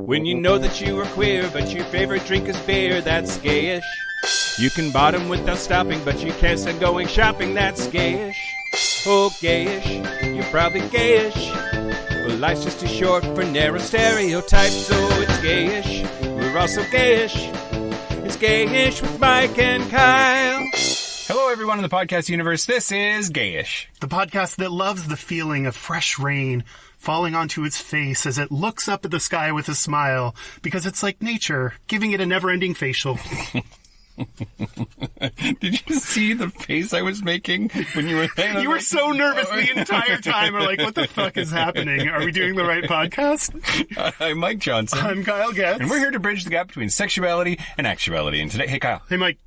When you know that you are queer, but your favorite drink is beer, that's gayish. You can bottom without stopping, but you can't stand going shopping, that's gayish. Oh, gayish, you're probably gayish. Well, life's just too short for narrow stereotypes, so it's gayish. We're also gayish. It's Gayish with Mike and Kyle. Hello, everyone in the podcast universe. This is Gayish, the podcast that loves the feeling of fresh rain falling onto its face as it looks up at the sky with a smile, because it's like nature, giving it a never-ending facial. Did you see the face I was making when you were saying? You were so nervous the entire time. We're like, what the fuck is happening? Are we doing the right podcast? I'm Mike Johnson. I'm Kyle Gayish. And we're here to bridge the gap between sexuality and actuality. And today, hey Kyle. Hey Mike.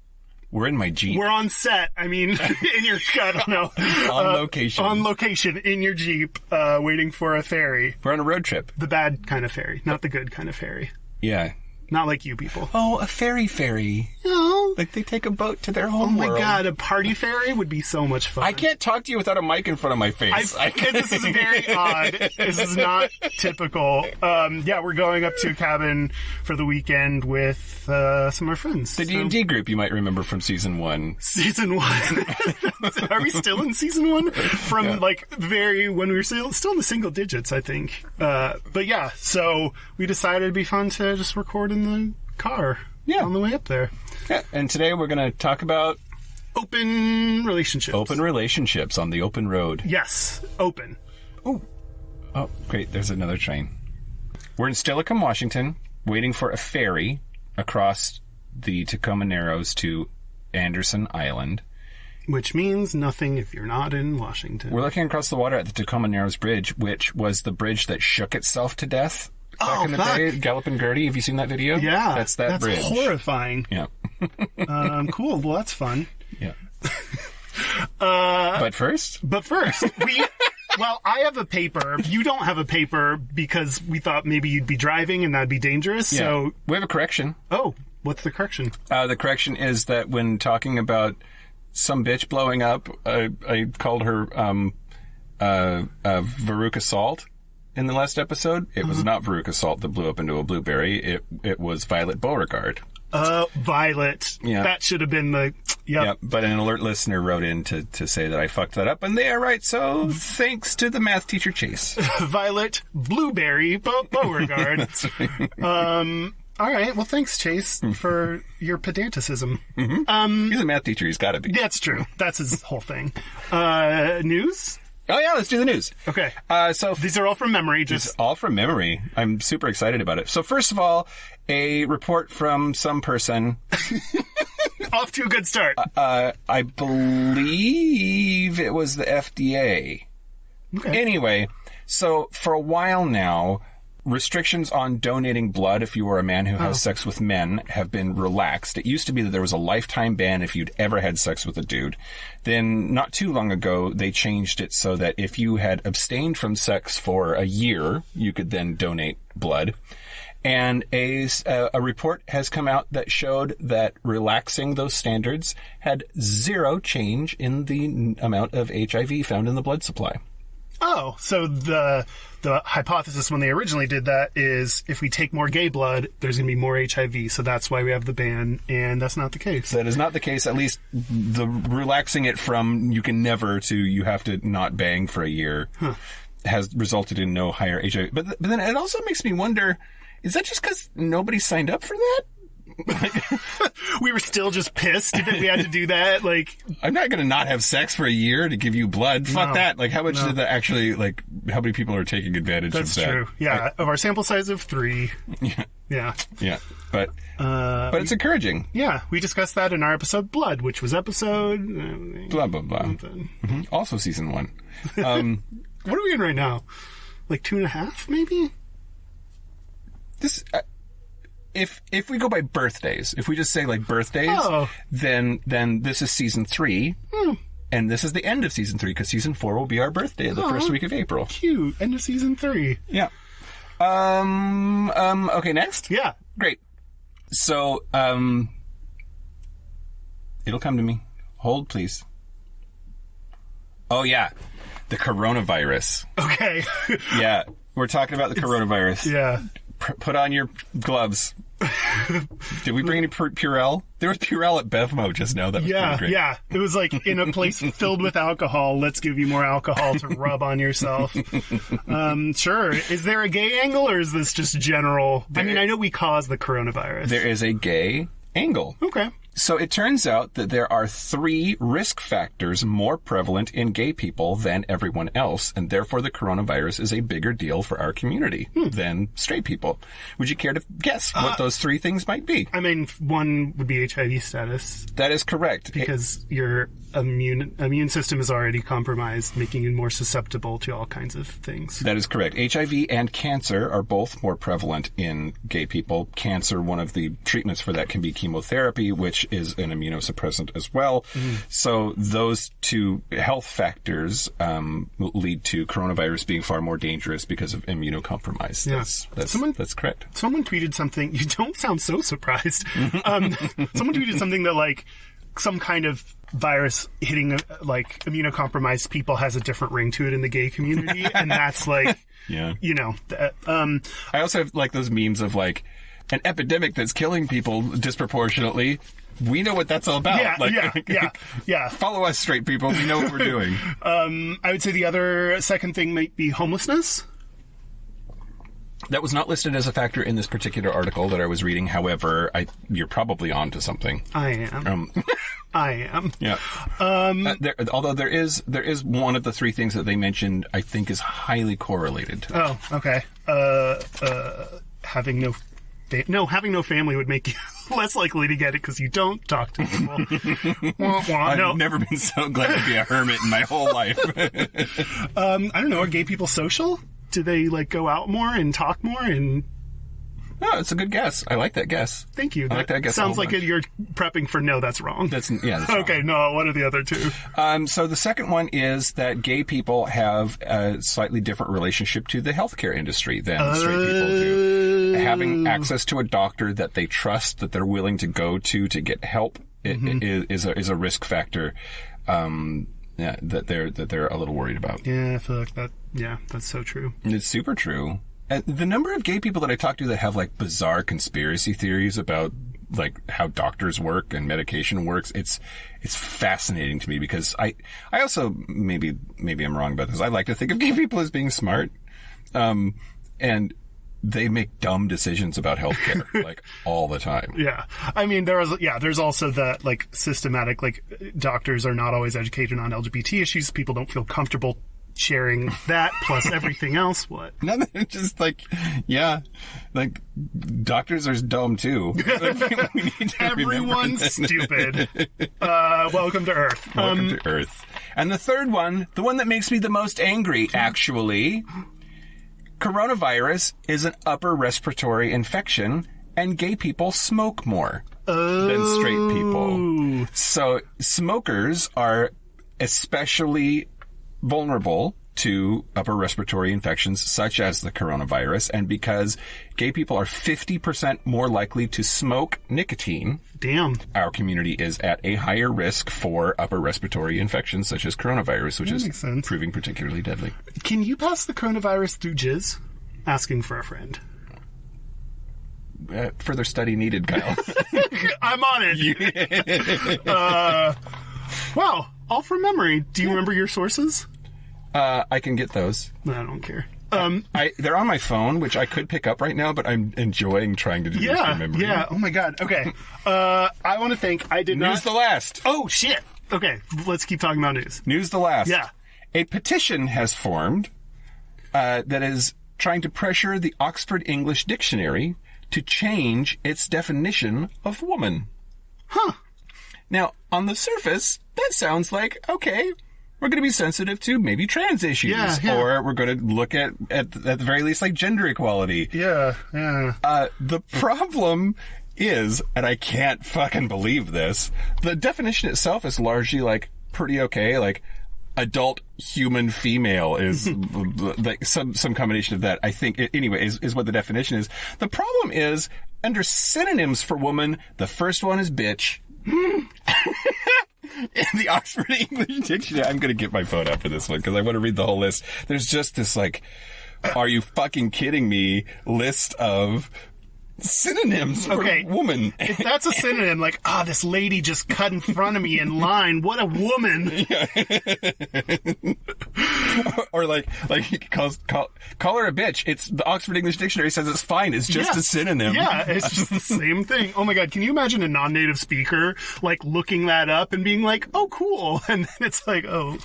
We're in my Jeep. We're on set. I mean, in your, I don't know. On location. On location, in your Jeep, waiting for a ferry. We're on a road trip. The bad kind of ferry, not the good kind of ferry. Yeah. Not like you people. Oh, a ferry. No. Like they take a boat to their home world. Oh my god, a party ferry would be so much fun. I can't talk to you without a mic in front of my face. This is very odd. This is not typical. Yeah, we're going up to a cabin for the weekend with some of our friends. The D&D group you might remember from season 1. Season 1. Are we still in season 1? From when we were still in the single digits, I think. But yeah, so we decided it'd be fun to just record in the car on the way up there. Yeah, and today we're going to talk about open relationships. Open relationships on the open road. Yes, open. Ooh. Oh, great, there's another train. We're in Stillicum, Washington, waiting for a ferry across the Tacoma Narrows to Anderson Island. Which means nothing if you're not in Washington. We're looking across the water at the Tacoma Narrows Bridge, which was the bridge that shook itself to death back in the day. Gallopin' Gertie, have you seen that video? Yeah. That's bridge. That's horrifying. Yeah. Cool. Well, that's fun. Yeah. But first, well, I have a paper. You don't have a paper because we thought maybe you'd be driving and that'd be dangerous. Yeah. So we have a correction. Oh, what's the correction? The correction is that when talking about some bitch blowing up, I called her Veruca Salt in the last episode. It was not Veruca Salt that blew up into a blueberry. It was Violet Beauregard. Violet. Yeah. That should have been the... Yep. But an alert listener wrote in to say that I fucked that up, and they are right, so thanks to the math teacher Chase. Violet Blueberry Beauregard. That's right. All right. Well, thanks, Chase, for your pedanticism. Mm-hmm. He's a math teacher. He's got to be. That's true. That's his whole thing. News? Oh, yeah. Let's do the news. Okay. So these are all from memory. Just all from memory. I'm super excited about it. So first of all, a report from some person. Off to a good start. I believe it was the FDA. Okay. Anyway, so for a while now, restrictions on donating blood if you were a man who has sex with men have been relaxed. It used to be that there was a lifetime ban if you'd ever had sex with a dude. Then not too long ago, they changed it so that if you had abstained from sex for a year, you could then donate blood. And a report has come out that showed that relaxing those standards had zero change in the amount of HIV found in the blood supply. Oh, so the hypothesis when they originally did that is if we take more gay blood, there's going to be more HIV. So that's why we have the ban, and that's not the case. That is not the case. At least the relaxing it from you can never to you have to not bang for a year has resulted in no higher HIV. But then it also makes me wonder, is that just because nobody signed up for that? We were still just pissed that we had to do that. I'm not going to not have sex for a year to give you blood. Fuck that. How much did that actually, how many people are taking advantage of that? That's true. Yeah. Of our sample size of 3. Yeah. But it's encouraging. Yeah. We discussed that in our episode Blood, which was episode... blah, blah, blah. Mm-hmm. Also season 1. What are we in right now? 2.5, maybe? This... If we go by birthdays, if we just say birthdays, then this is season 3, and this is the end of season 3 because season 4 will be our birthday, the first week of April. Cute, end of season 3. Yeah. Okay, next. Yeah, great. So, it'll come to me. Hold, please. Oh yeah, the coronavirus. Okay. Yeah, we're talking about the coronavirus. Yeah. Put on your gloves. Did we bring any Purell? There was Purell at Bevmo just now. That was pretty great. Yeah. It was like in a place filled with alcohol. Let's give you more alcohol to rub on yourself. Sure. Is there a gay angle, or is this just general? I mean, I know we caused the coronavirus. There is a gay angle. Okay. So it turns out that there are 3 risk factors more prevalent in gay people than everyone else, and therefore the coronavirus is a bigger deal for our community than straight people. Would you care to guess what those 3 things might be? I mean, one would be HIV status. That is correct. Because your immune system is already compromised, making you more susceptible to all kinds of things. That is correct. HIV and cancer are both more prevalent in gay people. Cancer, one of the treatments for that can be chemotherapy, which is an immunosuppressant as well. So those 2 health factors lead to coronavirus being far more dangerous because of immunocompromise. Yeah. That's correct. Someone tweeted something. You don't sound so surprised. Someone tweeted something that, like, some kind of virus hitting, like, immunocompromised people has a different ring to it in the gay community. And that's, like, you know. I also have, like, those memes of, like, an epidemic that's killing people disproportionately. We know what that's all about. Yeah. Follow us, straight people. We know what we're doing. I would say the second thing might be homelessness. That was not listed as a factor in this particular article that I was reading. However, you're probably on to something. I am. I am. Yeah. Although there is one of the 3 things that they mentioned, I think, is highly correlated to that. Oh, okay. Having no family would make you less likely to get it because you don't talk to people. I've never been so glad to be a hermit in my whole life. I don't know. Are gay people social? Do they, like, go out more and talk more? And no, it's a good guess. I like that guess. Thank you. I like that guess. Sounds like you're prepping for no. That's wrong. That's wrong. Okay. No. What are the other 2? So the second one is that gay people have a slightly different relationship to the healthcare industry than straight people do. Having access to a doctor that they trust, that they're willing to go to get help, is a risk factor. That they're a little worried about. Yeah, I feel like that. Yeah, that's so true. It's super true. And the number of gay people that I talk to that have, like, bizarre conspiracy theories about, like, how doctors work and medication works, it's fascinating to me because I also, maybe I'm wrong about this, I like to think of gay people as being smart. And they make dumb decisions about healthcare, like, all the time. Yeah. I mean, there's also that, like, systematic, like, doctors are not always educated on LGBT issues. People don't feel comfortable sharing that, plus everything else. What? No, just, like, like, doctors are dumb, too. Like, we need to Everyone's stupid. Welcome to Earth. Welcome to Earth. And the third one, the one that makes me the most angry, actually... Coronavirus is an upper respiratory infection, and gay people smoke more than straight people. So smokers are especially vulnerable to upper respiratory infections such as the coronavirus, and because gay people are 50% more likely to smoke nicotine, our community is at a higher risk for upper respiratory infections such as coronavirus, which is proving particularly deadly. Can you pass the coronavirus through jizz? Asking for a friend. Further study needed, Kyle. I'm on it. Wow, all from memory. Do you remember your sources? I can get those. I don't care. They're on my phone, which I could pick up right now, but I'm enjoying trying to do this from memory. Yeah. Oh my god. Okay. I want to thank. I did not. News the last. Oh shit. Okay. Let's keep talking about news. News the last. Yeah. A petition has formed that is trying to pressure the Oxford English Dictionary to change its definition of woman. Huh. Now, on the surface, that sounds like, okay, we're going to be sensitive to maybe trans issues, or we're going to look at the very least, like, gender equality. Yeah. The problem is, and I can't fucking believe this, the definition itself is largely, like, pretty okay, like, adult human female is like some combination of that, I think, anyway, is what the definition is. The problem is, under synonyms for woman, the first one is bitch. In the Oxford English Dictionary, I'm going to get my phone out for this one because I want to read the whole list. There's just this, like, are you fucking kidding me list of synonyms for woman. If that's a synonym, like, this lady just cut in front of me in line. What a woman. Yeah. Or like he call her a bitch. It's the Oxford English Dictionary says it's fine. It's just a synonym. Yeah, it's just the same thing. Oh my God, can you imagine a non-native speaker like looking that up and being like, oh, cool. And then it's like, oh.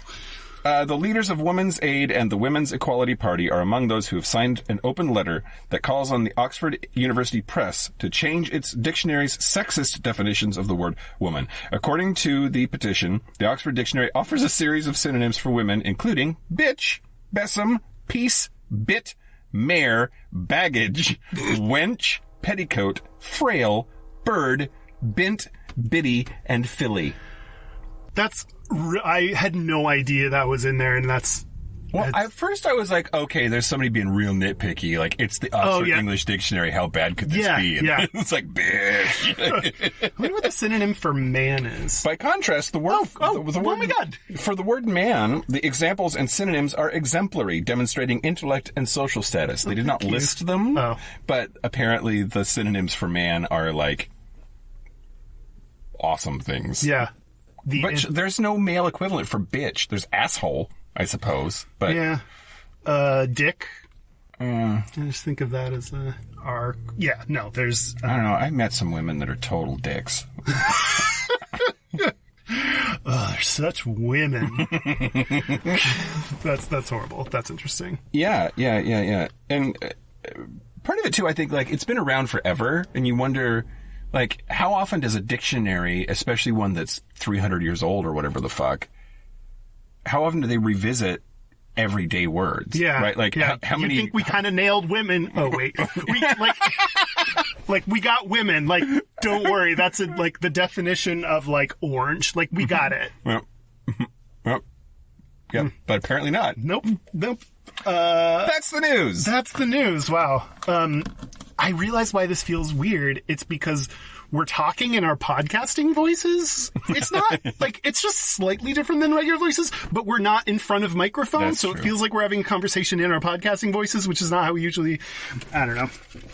The leaders of Women's Aid and the Women's Equality Party are among those who have signed an open letter that calls on the Oxford University Press to change its dictionary's sexist definitions of the word woman. According to the petition, the Oxford Dictionary offers a series of synonyms for women, including bitch, besom, piece, bit, mare, baggage, wench, petticoat, frail, bird, bint, biddy, and filly. I had no idea that was in there, and that's... Well, at first I was like, okay, there's somebody being real nitpicky. Like, it's the Oxford English Dictionary. How bad could this be? And it's like, bitch. I wonder what the synonym for man is. By contrast, the word... oh my God. For the word man, the examples and synonyms are exemplary, demonstrating intellect and social status. They did not list them, but apparently the synonyms for man are, like, awesome things. Yeah. But there's no male equivalent for bitch. There's asshole, I suppose. But yeah. Dick. I just think of that as R. Yeah, no, there's... I don't know. I met some women that are total dicks. They're such women. That's horrible. That's interesting. Yeah. And part of it, too, I think, like, it's been around forever, and you wonder... Like, how often does a dictionary, especially one that's 300 years old or whatever the fuck, how often do they revisit everyday words? Yeah. Right? Like, how many... You think we kind of nailed women? Oh, wait. We got women. Like, don't worry. That's like the definition of, like, orange. Like, we got it. Well, yeah, but apparently not. Nope. That's the news. Wow. I realize why this feels weird. It's because we're talking in our podcasting voices. It's not like, it's just slightly different than regular voices, but we're not in front of microphones. So it feels like we're having a conversation in our podcasting voices, which is not how we usually, I don't know.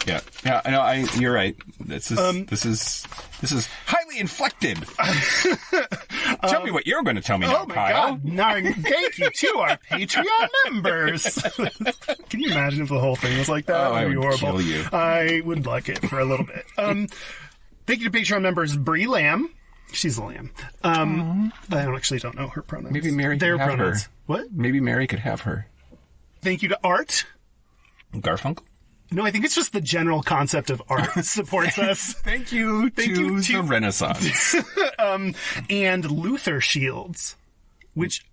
Yeah. I know. You're right. This is highly inflected. Tell me what you're going to tell me now, Kyle. God. Now, thank you to our Patreon members. Can you imagine if the whole thing was like that? Oh, I would horrible. Kill you. I would like it for a little bit. Thank you to Patreon members Brie Lamb. She's a lamb. I don't know her pronouns. Maybe Mary could have pronouns. Her. What? Maybe Mary could have her. Thank you to Art. Garfunkel? No, I think it's just the general concept of art supports us. Thank you to the Renaissance. And Luther Shields, which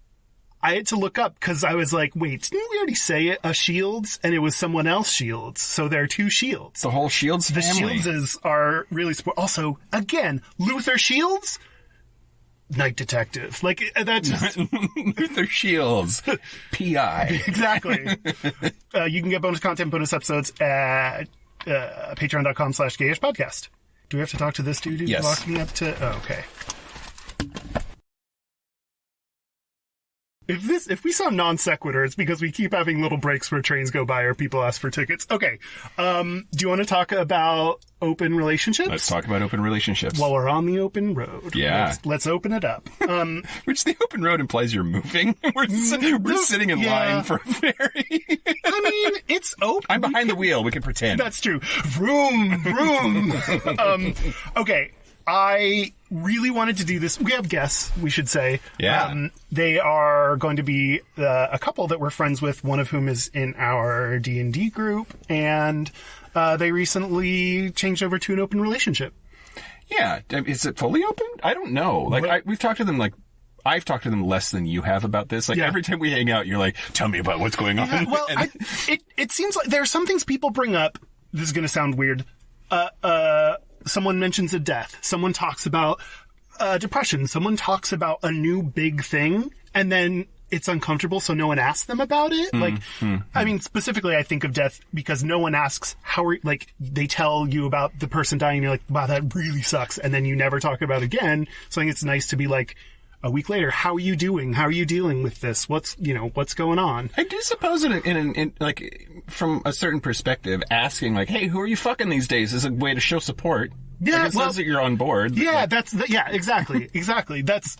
I had to look up because I was like, wait, didn't we already say it? A Shields? And it was someone else Shields. So there are two Shields. The whole Shields family. The Shieldses are really also, again, Luther Shields, night detective. Like, that's just... Luther Shields, P.I. Exactly. You can get bonus content, bonus episodes at patreon.com/Gayish podcast. Do we have to talk to this dude who's walking up to... Oh, okay. If we saw non sequitur, it's because we keep having little breaks where trains go by or people ask for tickets. Okay. Do you want to talk about open relationships? Let's talk about open relationships. While we're on the open road. Yeah. Let's open it up. Which the open road implies you're moving. We're sitting in line for a ferry. I mean, it's open. I'm behind the wheel. We can pretend. That's true. Vroom, vroom. Okay. I really wanted to do this. We have guests, we should say. Yeah. They are going to be a couple that we're friends with, one of whom is in our D&D group, and they recently changed over to an open relationship. Yeah. Is it fully open? I don't know. Like, we've talked to them, like, I've talked to them less than you have about this. Like, every time we hang out, you're like, tell me about what's going on. Yeah, well, it seems like there are some things people bring up. This is going to sound weird. Someone mentions a death. Someone talks about depression. Someone talks about a new big thing, and then it's uncomfortable, so no one asks them about it. I mean, specifically, I think of death because no one asks they tell you about the person dying, and you're like, wow, that really sucks, and then you never talk about it again. So I think it's nice to be like, a week later, how are you doing? How are you dealing with this? What's going on? I do suppose in like from a certain perspective, asking like, hey, who are you fucking these days is a way to show support. Yeah, like, it says that you're on board. Yeah, exactly. That's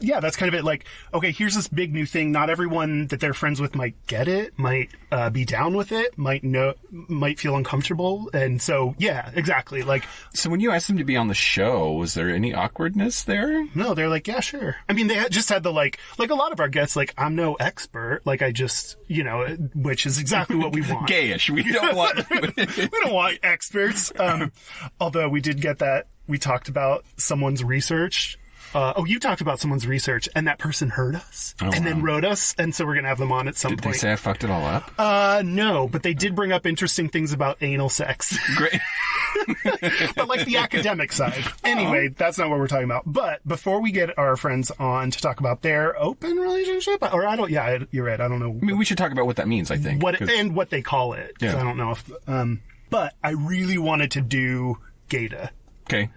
that's kind of it. Like, okay, here's this big new thing. Not everyone that they're friends with might get it, might be down with it, might feel uncomfortable. And so, yeah, exactly. Like, so when you asked them to be on the show, was there any awkwardness there? No, they're like, yeah, sure. I mean, they just had the like a lot of our guests, like, I'm no expert. Like, I just, which is exactly what we want. Gayish. We don't want, we don't want experts. Although we did get that. We talked about someone's research. You talked about someone's research, and that person heard us, then wrote us, and so we're going to have them on at some point. Did they say I fucked it all up? No, but they did bring up interesting things about anal sex. Great. But like the academic side. Anyway, that's not what we're talking about. But before we get our friends on to talk about their open relationship, you're right, I don't know. I mean, we should talk about what that means, I think. And what they call it. Yeah. I don't know if, but I really wanted to do gayta. Okay.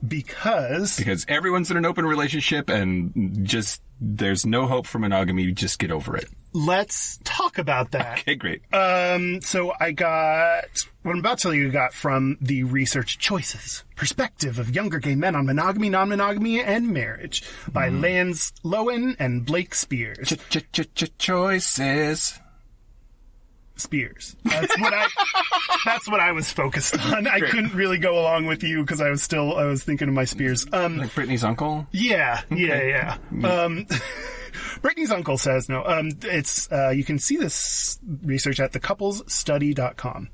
Because everyone's in an open relationship and just there's no hope for monogamy. Just get over it. Let's talk about that. Okay, great. So I got what I'm about to tell you. Got from the research choices perspective of younger gay men on monogamy, non-monogamy, and marriage by Lance Lowen and Blake Spears. Choices. Spears. That's what I was focused on. I couldn't really go along with you because I was thinking of my Spears. Like Brittany's uncle? Yeah. Okay. Yeah. Brittany's uncle says no. It's you can see this research at thecouplesstudy.com.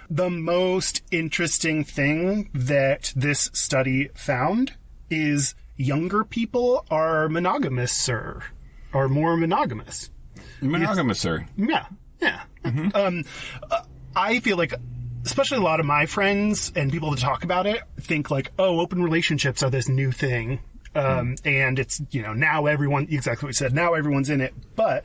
The most interesting thing that this study found is younger people are monogamous, or more monogamous. Monogamous, sir. Yeah. Yeah. Mm-hmm. I feel like, especially a lot of my friends and people that talk about it think like, oh, open relationships are this new thing. And it's, now everyone, exactly what you said, now everyone's in it. But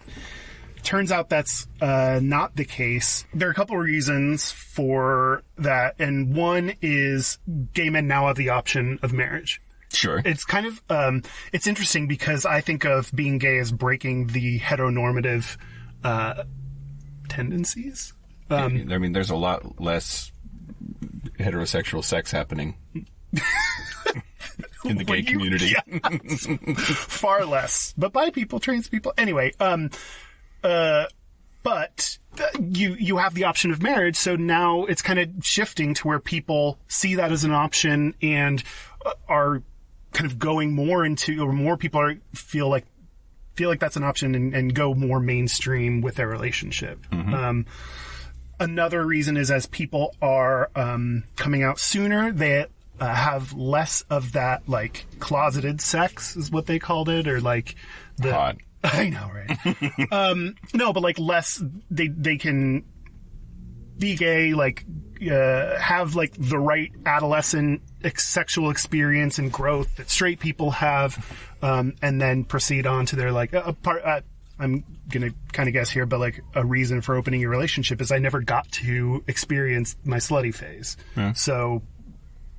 turns out that's not the case. There are a couple of reasons for that. And one is gay men now have the option of marriage. Sure. It's kind of, it's interesting because I think of being gay as breaking the heteronormative tendencies. I mean, there's a lot less heterosexual sex happening in the gay community. Yes. Far less. But bi people, trans people. Anyway, but you have the option of marriage, so now it's kind of shifting to where people see that as an option and are kind of going more into, or more people feel like that's an option and go more mainstream with their relationship. Mm-hmm. Another reason is as people are coming out sooner, they have less of that like closeted sex is what they called it, or like the hot. I know, right? No, but like less. They can be gay, like have like the right adolescent sexual experience and growth that straight people have, and then proceed on to their like I'm gonna kind of guess here, but like a reason for opening your relationship is I never got to experience my slutty phase. Yeah. So,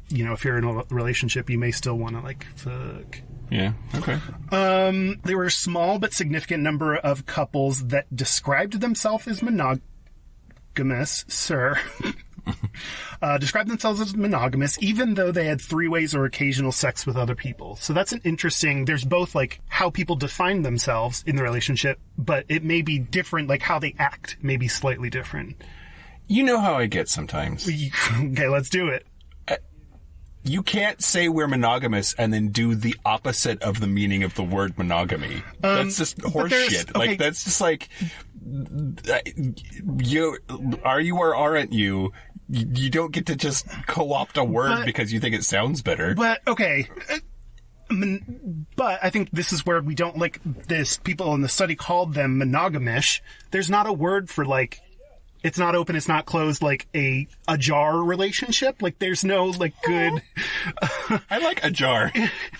if you're in a relationship, you may still want to like fuck. Yeah. Okay. There were a small but significant number of couples that described themselves as monogamous, described themselves as monogamous, even though they had three-ways or occasional sex with other people. So that's an interesting, there's both like how people define themselves in the relationship, but it may be different, like how they act may be slightly different. You know how I get sometimes. Okay, let's do it. You can't say we're monogamous and then do the opposite of the meaning of the word monogamy. That's just horseshit. Okay. Like, that's just like, are you or aren't you? You don't get to just co-opt a word because you think it sounds better. But, okay. But I think this is where we don't like this. People in the study called them monogamish. There's not a word for like, it's not open, it's not closed, like a jar relationship. Like there's no like good. I like a jar.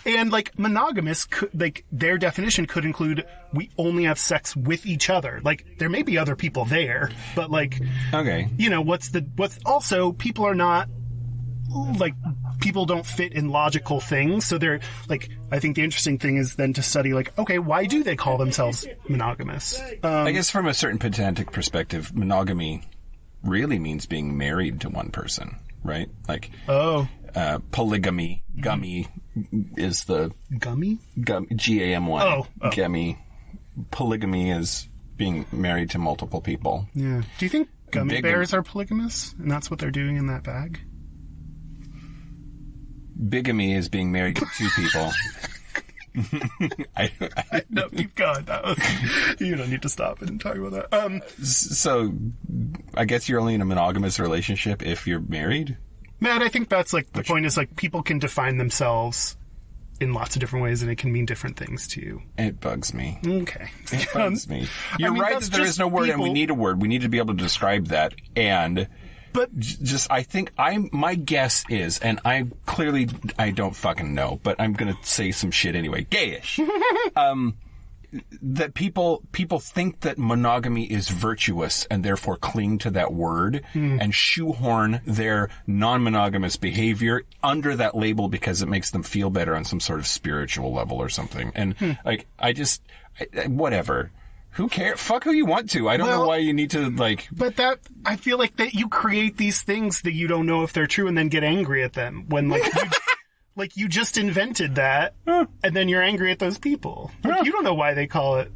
And like monogamous, like their definition could include we only have sex with each other. Like there may be other people there, but like, okay, what's also people are not like people don't fit in logical things. So they're like, I think the interesting thing is then to study like, okay, why do they call themselves monogamous? I guess from a certain pedantic perspective, monogamy really means being married to one person, right? Like, polygamy, gummy is the... Gummy? G-A-M-Y. Oh. Gummy. Polygamy is being married to multiple people. Yeah. Do you think gummy bears are polygamous? And that's what they're doing in that bag? Bigamy is being married to two people. No, keep going. You don't need to stop and talk about that. So, I guess you're only in a monogamous relationship if you're married? Matt, I think that's like the point is like people can define themselves in lots of different ways and it can mean different things to you. It bugs me. Okay. It bugs me. You're right that there is no word and we need a word. We need to be able to describe that. But just, I think my guess is, and I don't fucking know, but I'm gonna say some shit anyway. Gayish. That people think that monogamy is virtuous and therefore cling to that word and shoehorn their non-monogamous behavior under that label because it makes them feel better on some sort of spiritual level or something. And like, whatever. Who cares? Fuck who you want to. I don't know why you need to, like... But I feel like that you create these things that you don't know if they're true and then get angry at them when, like, you just invented that and then you're angry at those people. Like, you don't know why they call it...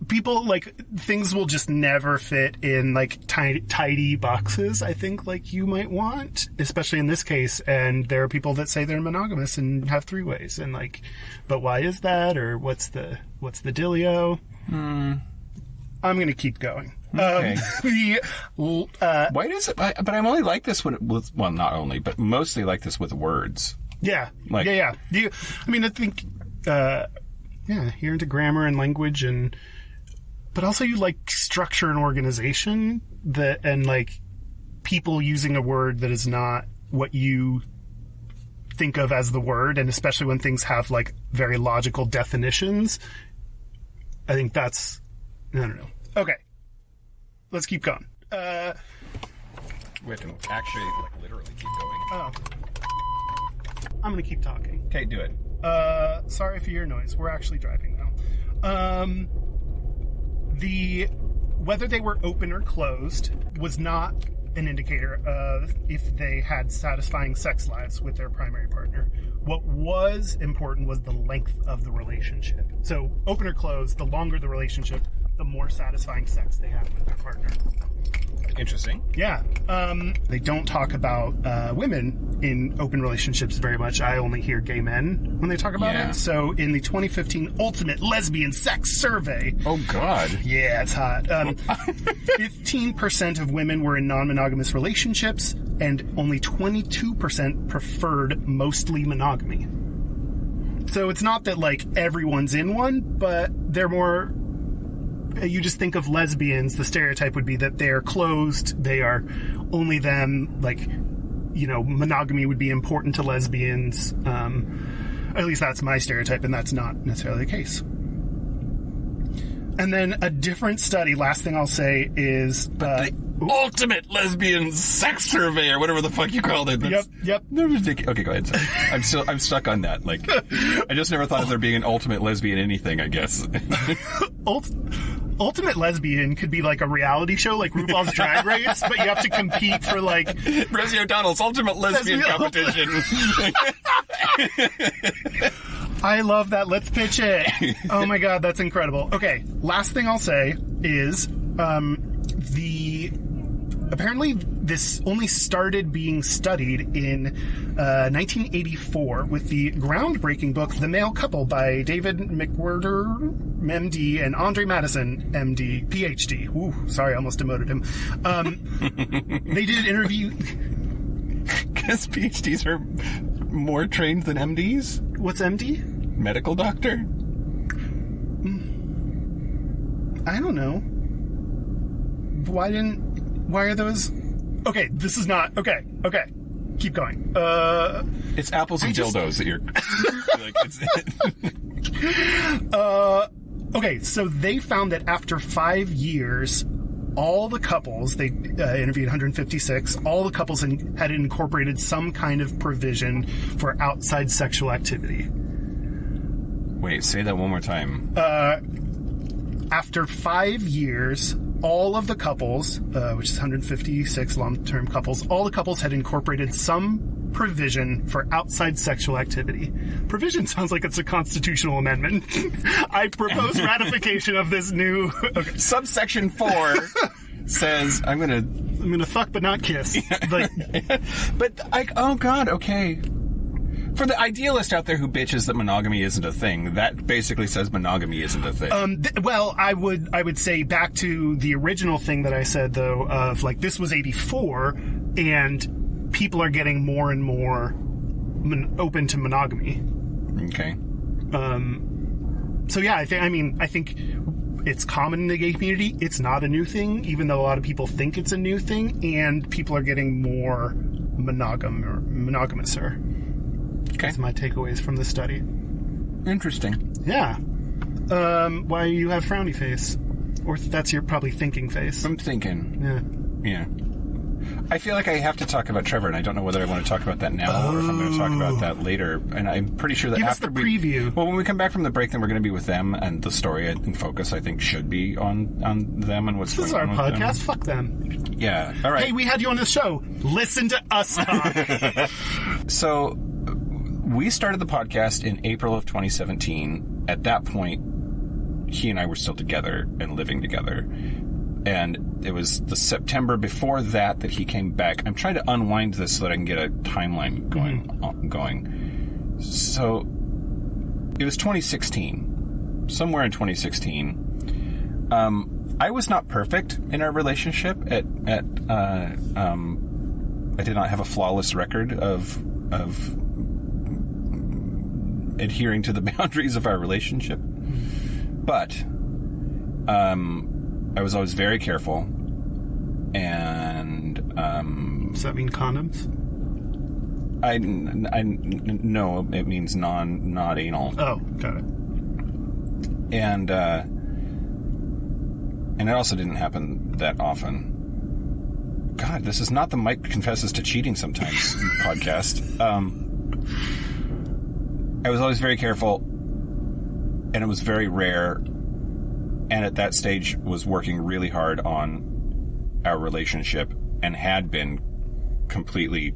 People, like, things will just never fit in, like, tidy boxes, I think, like you might want, especially in this case. And there are people that say they're monogamous and have three-ways. And, like, but why is that? Or what's the dealio? I'm going to keep going. Okay. Why does it... But I'm only like this with... Well, not only, but mostly like this with words. Yeah. Like, yeah. I think... you're into grammar and language but also you like structure and organization and like people using a word that is not what you think of as the word, and especially when things have like very logical definitions. I think that's, I don't know. Okay. Let's keep going. We have to actually like literally keep going. Oh. I'm going to keep talking. Okay, do it. Sorry for your noise. We're actually driving now. Whether they were open or closed was not an indicator of if they had satisfying sex lives with their primary partner. What was important was the length of the relationship. So open or closed, the longer the relationship, the more satisfying sex they have with their partner. Interesting. Yeah. They don't talk about women in open relationships very much. I only hear gay men when they talk about it. So in the 2015 Ultimate Lesbian Sex Survey... Oh, God. Yeah, it's hot. 15% of women were in non-monogamous relationships, and only 22% preferred mostly monogamy. So it's not that, like, everyone's in one, but they're more... You just think of lesbians, the stereotype would be that they're closed, they are only them, like, you know, monogamy would be important to lesbians. At least that's my stereotype, and that's not necessarily the case. And then a different study, last thing I'll say is... the Ultimate Lesbian Sex Survey, or whatever the fuck you called it. Yep. Okay, go ahead. Sorry. I'm stuck on that. Like, I just never thought of there being an ultimate lesbian anything, I guess. Ultimate Lesbian could be like a reality show, like RuPaul's Drag Race, but you have to compete for, like... Rosie O'Donnell's Ultimate Lesbian Competition. I love that. Let's pitch it. Oh my God, that's incredible. Okay, last thing I'll say is apparently this only started being studied in 1984 with the groundbreaking book The Male Couple by David McWhirter, MD, and Andre Madison, MD, PhD. Ooh, sorry, I almost demoted him. They did an interview... Because PhDs are more trained than MDs? What's MD? Medical doctor? I don't know. Why are those... Okay, this is not... Okay. Keep going. It's apples and dildos that you're... Okay, so they found that after 5 years, all the couples, they interviewed 156, all the couples had incorporated some kind of provision for outside sexual activity. Wait, say that one more time. After 5 years, all of the couples, which is 156 long-term couples, all the couples had incorporated some provision for outside sexual activity. Provision sounds like it's a constitutional amendment. I propose ratification of this new... Okay. Subsection 4 says, I'm gonna fuck but not kiss. Oh God, okay. For the idealist out there who bitches that monogamy isn't a thing, that basically says monogamy isn't a thing. Well, I would say back to the original thing that I said, though, of like, this was 84, and people are getting more and more open to monogamy. Okay. So yeah, I think it's common in the gay community. It's not a new thing, even though a lot of people think it's a new thing, and people are getting more monogamous. Okay. That's my takeaways from the study. Interesting. Yeah. Why you have frowny face? Or that's your probably thinking face. I'm thinking. Yeah. I feel like I have to talk about Trevor, and I don't know whether I want to talk about that now or if I'm going to talk about that later. And I'm pretty sure that Give after us the preview. Well, when we come back from the break, then we're going to be with them, and the story in focus, I think, should be on them and what's going on. This is our podcast. Fuck them. Yeah. All right. Hey, we had you on the show. Listen to us talk. So, we started the podcast in April of 2017. At that point, he and I were still together and living together. And it was the September before that he came back. I'm trying to unwind this so that I can get a timeline going. So it was 2016. Somewhere in 2016. I was not perfect in our relationship. I did not have a flawless record of adhering to the boundaries of our relationship. But I was always very careful, and does that mean condoms? No, it means not anal. Oh, got it. And it also didn't happen that often. God, this is not the Mike confesses to cheating sometimes podcast. I was always very careful, and it was very rare. And at that stage was working really hard on our relationship and had been completely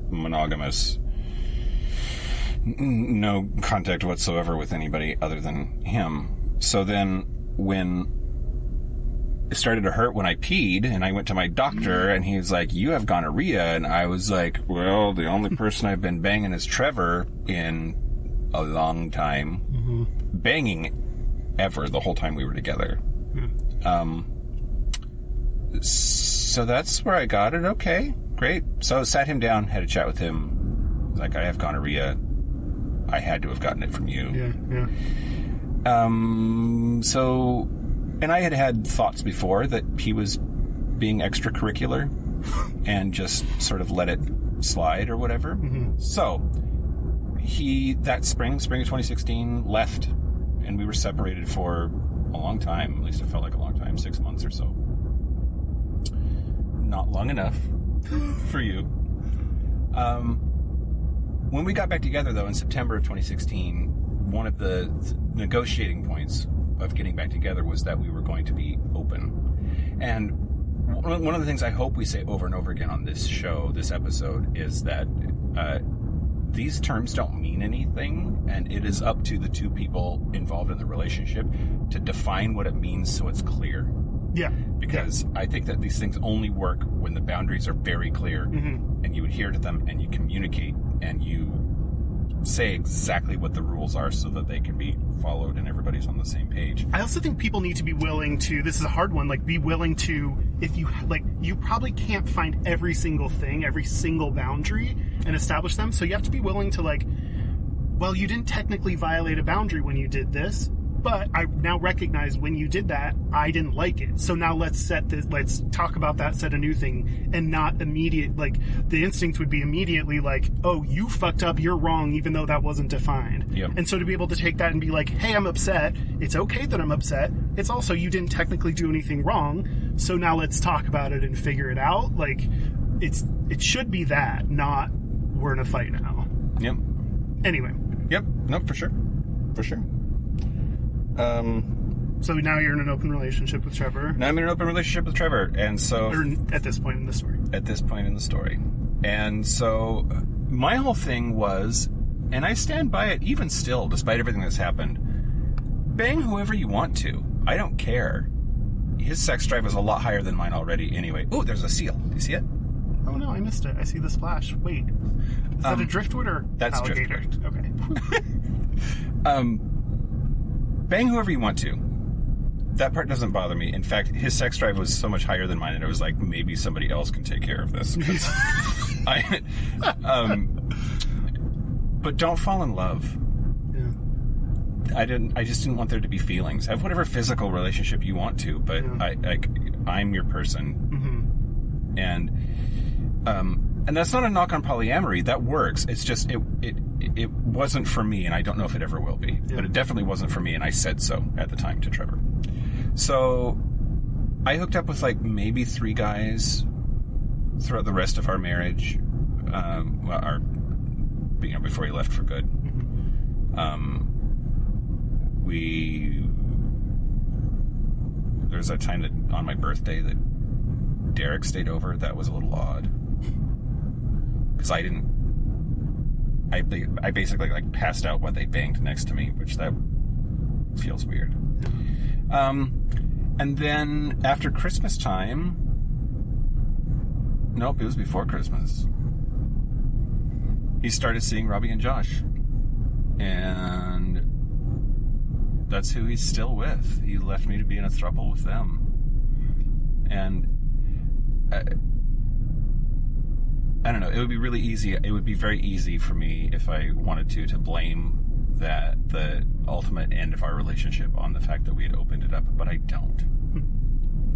monogamous. No contact whatsoever with anybody other than him. So then when it started to hurt when I peed and I went to my doctor and he was like, you have gonorrhea. And I was like, well, the only person I've been banging is Trevor in a long time. Mm-hmm. Banging ever the whole time we were together. So that's where I got it. Okay, great. So I sat him down, had a chat with him. Like, I have gonorrhea. I had to have gotten it from you. Yeah. So, and I had thoughts before that he was being extracurricular and just sort of let it slide or whatever. Mm-hmm. So that spring of 2016, left. And we were separated for a long time. At least it felt like a long time, 6 months or so. Not long enough for you. When we got back together, though, in September of 2016, one of the negotiating points of getting back together was that we were going to be open. And one of the things I hope we say over and over again on this show, this episode, is that these terms don't mean anything, and it is up to the two people involved in the relationship to define what it means so it's clear. Yeah. Because I think that these things only work when the boundaries are very clear, and you adhere to them, and you communicate, and you say exactly what the rules are so that they can be followed and everybody's on the same page. I also think people need to be willing to, this is a hard one, like, be willing to, if you, like, you probably can't find every single thing, every single boundary and establish them. So you have to be willing to, like, well, you didn't technically violate a boundary when you did this, but I now recognize when you did that, I didn't like it. So now let's talk about that, set a new thing, and not immediate, like, the instinct would be immediately like, oh, you fucked up, you're wrong, even though that wasn't defined. Yep. And so to be able to take that and be like, hey, I'm upset, it's okay that I'm upset, it's also, you didn't technically do anything wrong, so now let's talk about it and figure it out. Like, it should be that, not we're in a fight now. Yep. Anyway. Yep. No, for sure. For sure. So now you're in an open relationship with Trevor. Now I'm in an open relationship with Trevor, and so... Or at this point in the story. At this point in the story. And so my whole thing was, and I stand by it even still, despite everything that's happened, bang whoever you want to. I don't care. His sex drive is a lot higher than mine already anyway. Ooh, there's a seal. Do you see it? Oh, no, I missed it. I see the splash. Wait. Is that a driftwood or that's alligator? Driftwood. Okay. Bang whoever you want to. That part doesn't bother me. In fact, his sex drive was so much higher than mine, and it was like, maybe somebody else can take care of this. But don't fall in love. Yeah. I just didn't want there to be feelings. Have whatever physical relationship you want to, but yeah. I'm your person. Mm-hmm. And that's not a knock on polyamory. That works. It's just it wasn't for me, and I don't know if it ever will be. Yeah. But it definitely wasn't for me, and I said so at the time to Trevor. So I hooked up with like maybe 3 guys throughout the rest of our marriage. Before he left for good. There's a time that on my birthday that Derek stayed over. That was a little odd because I basically like passed out while they banged next to me, which that feels weird. And then after Christmas time, nope, it was before Christmas. He started seeing Robbie and Josh, and that's who he's still with. He left me to be in a throuple with them, and I don't know. It would be really easy. It would be very easy for me if I wanted to blame that the ultimate end of our relationship on the fact that we had opened it up, but I don't.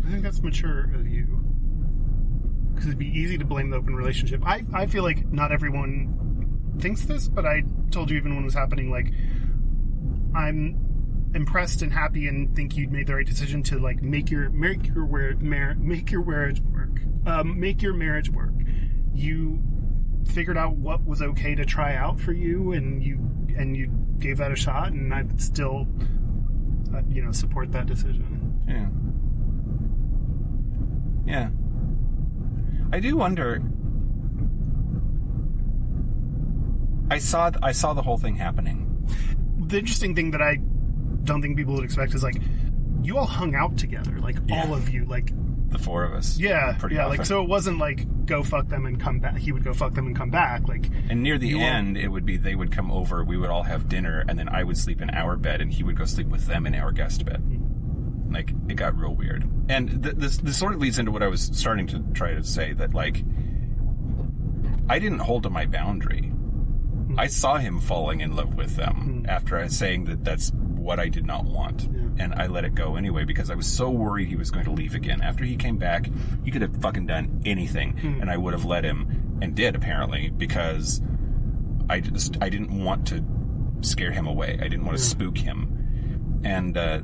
I think that's mature of you, because it'd be easy to blame the open relationship. I feel like not everyone thinks this, but I told you even when it was happening, like, I'm impressed and happy and think you'd made the right decision to like make your marriage work. You figured out what was okay to try out for you, and you gave that a shot, and I'd still support that decision. Yeah. I do wonder. I saw the whole thing happening. The interesting thing that I don't think people would expect is, like, you all hung out together, like, all of you, like... The 4 of us. Yeah, pretty often. Like, so it wasn't like, go fuck them and come back. He would go fuck them and come back, like... And near the end, it would be they would come over, we would all have dinner, and then I would sleep in our bed, and he would go sleep with them in our guest bed. Like, it got real weird. And this sort of leads into what I was starting to try to say, that, like, I didn't hold to my boundary. I saw him falling in love with them after I was saying that that's what I did not want. Yeah. And I let it go anyway because I was so worried he was going to leave again. After he came back, he could have fucking done anything and I would have let him, and did apparently, because I didn't want to scare him away. I didn't want to spook him. And that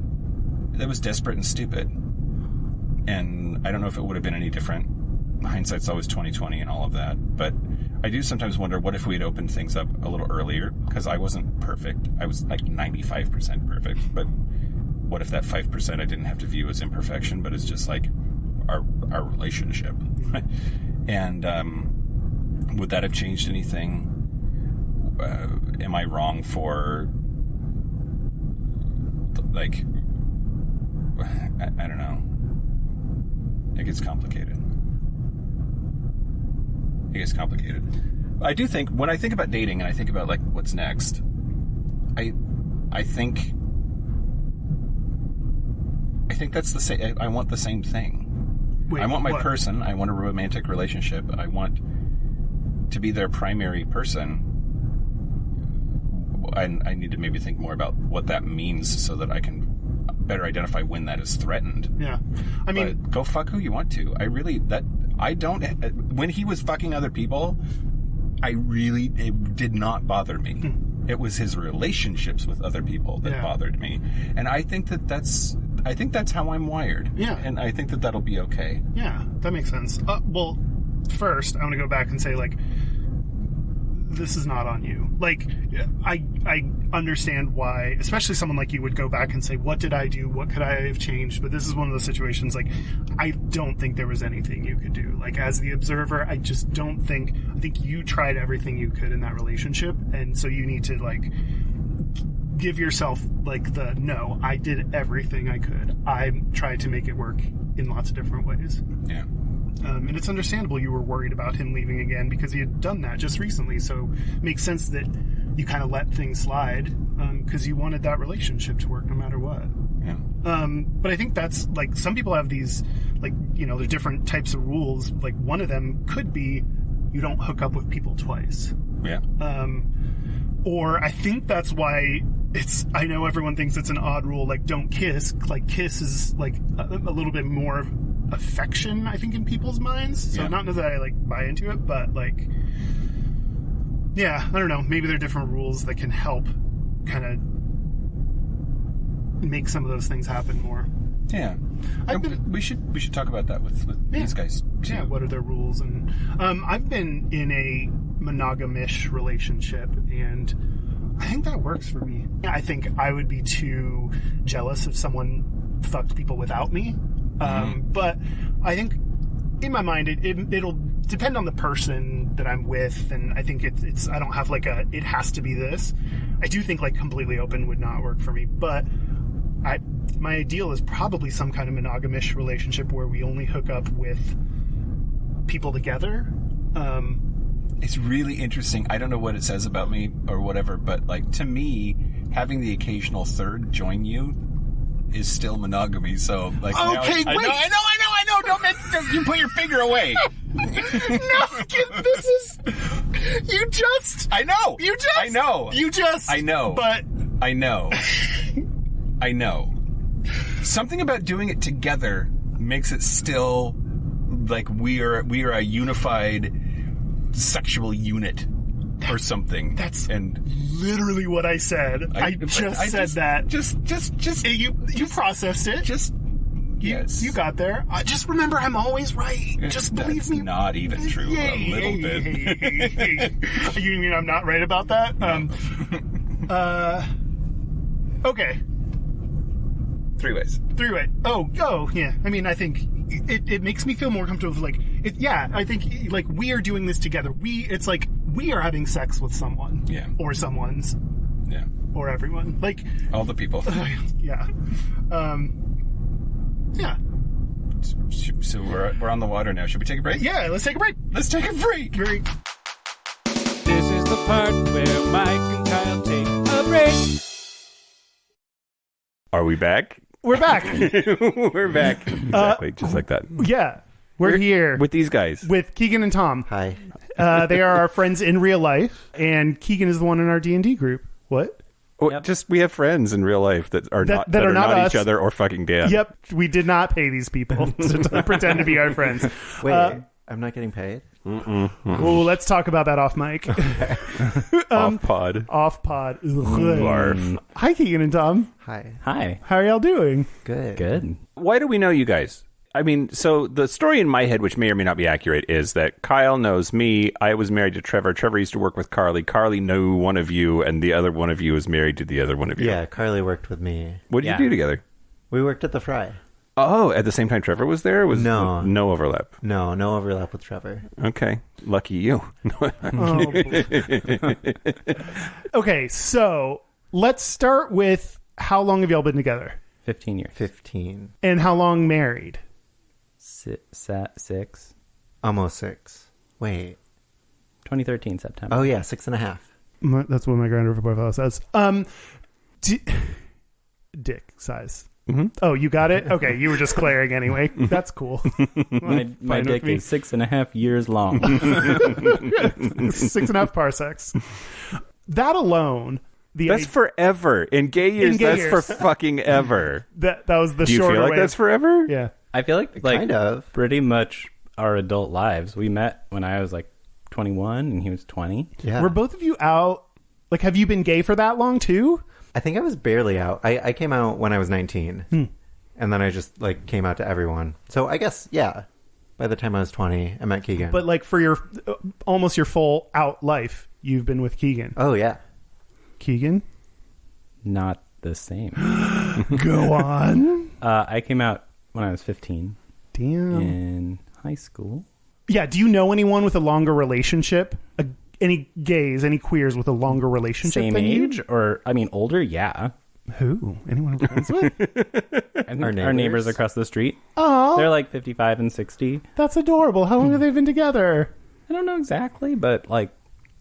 was desperate and stupid. And I don't know if it would have been any different. Hindsight's always 20/20 and all of that. But I do sometimes wonder, what if we had opened things up a little earlier? Because I wasn't perfect. I was like 95% perfect. But what if that 5% I didn't have to view as imperfection, but it's just like our relationship? And would that have changed anything? Am I wrong for, like, I don't know. It gets complicated. I do think, when I think about dating and I think about, like, what's next, I think that's the same. I want the same thing. Wait, I want my what? person. I want a romantic relationship. I want to be their primary person. I need to maybe think more about what that means so that I can better identify when that is threatened. Yeah. I mean, but go fuck who you want to. When he was fucking other people, it did not bother me. It was his relationships with other people that bothered me. And I think that's I think that's how I'm wired. Yeah. And I think that that'll be okay. Yeah, that makes sense. Well, first, I want to go back and say, like, this is not on you. Like, I understand why, especially someone like you would go back and say, what did I do? What could I have changed? But this is one of those situations, like, I don't think there was anything you could do. Like, as the observer, I just don't think, I think you tried everything you could in that relationship. And so you need to, like, give yourself, like, no, I did everything I could. I tried to make it work in lots of different ways. Yeah. And it's understandable you were worried about him leaving again because he had done that just recently. So it makes sense that you kind of let things slide because you wanted that relationship to work no matter what. Yeah. But I think that's, like, some people have these, like, you know, there's different types of rules. Like, one of them could be you don't hook up with people twice. Yeah. Or I think that's why I know everyone thinks it's an odd rule, like, don't kiss. Like, kiss is, like, a little bit more affection, I think, in people's minds. So not that I, like, buy into it, but, like, yeah, I don't know. Maybe there are different rules that can help kind of make some of those things happen more. Yeah. We should talk about that with these guys, too. Yeah, what are their rules? And I've been in a monogamish relationship, and I think that works for me. I think I would be too jealous if someone fucked people without me. But I think in my mind, it'll depend on the person that I'm with, and I think it's I don't have, like, it has to be this. I do think, like, completely open would not work for me, but my ideal is probably some kind of monogamish relationship where we only hook up with people together. It's really interesting. I don't know what it says about me or whatever, but, like, to me, having the occasional third join you is still monogamy. So, like, okay, now, wait. I know. Don't you put your finger away. No, this is you just. I know. You just. I know. You just. I know. But I know. I know. Something about doing it together makes it still like we are a unified sexual unit or something. That's literally what I said. I just said that. Just you processed it. Yes. You got there. Just remember, I'm always right. Just believe me. Not even true. A little bit. Hey. You mean I'm not right about that? No. Okay. 3 ways. 3 ways. Oh, yeah. I mean, I think it makes me feel more comfortable. Like, I think, like, we are doing this together. It's like we are having sex with someone. Yeah. Or someone's. Yeah. Or everyone. Like, all the people. Yeah. Yeah. So we're on the water now. Should we take a break? Yeah, let's take a break. Let's take a break. This is the part where Mike and Kyle take a break. Are we back? We're back. We're back. Exactly, just like that. Yeah. We're here with these guys. With Keegan and Tom. Hi. They are our friends in real life, and Keegan is the one in our D&D group. What? Well, just we have friends in real life that are not each other or fucking Dan. Yep, we did not pay these people to pretend to be our friends. Wait, I'm not getting paid? Well, let's talk about that off mic. Off pod. Off pod. Barf. Hi, Keegan and Tom. Hi. How are y'all doing? Good. Why do we know you guys? I mean, so the story in my head, which may or may not be accurate, is that Kyle knows me. I was married to Trevor. Trevor used to work with Carly. Carly knew one of you, and the other one of you was married to the other one of you. Yeah, Carly worked with me. What did you do together? We worked at the Fry. Oh, at the same time Trevor was there? No overlap? No overlap with Trevor. Okay. Lucky you. Okay, so let's start with how long have y'all been together? 15 years. 15. And how long married? 6. Almost 6. Wait. 2013 September. Oh, yeah, 6.5. That's what my grinder profile says. Dick size. Mm-hmm. Oh, you got it? Okay, you were just clearing anyway. That's cool. My dick is 6.5 years long. 6.5 parsecs. That alone... That's forever. In gay years, that's for fucking ever. That was the shorter way. Do you feel like that's forever? Yeah. I feel like kind of. pretty much our adult lives. We met when I was like 21 and he was 20. Yeah. Were both of you out? Like, have you been gay for that long too? I think I was barely out. I came out when I was 19. And then I just like came out to everyone. So I guess, yeah, by the time I was 20, I met Keegan. But like for your almost your full out life, you've been with Keegan. Oh, yeah. Keegan? Not the same. Go on. I came out when I was 15 Damn. in high school. Yeah, do you know anyone with a longer relationship? Any gays, any queers with a longer relationship Same than age? you? Or, I mean, older? Yeah. Who? Anyone I'm friends with? And Our our neighbors neighbors across the street. Oh, They're like 55 and 60. that's adorable. How long have they been together? I don't know exactly, but like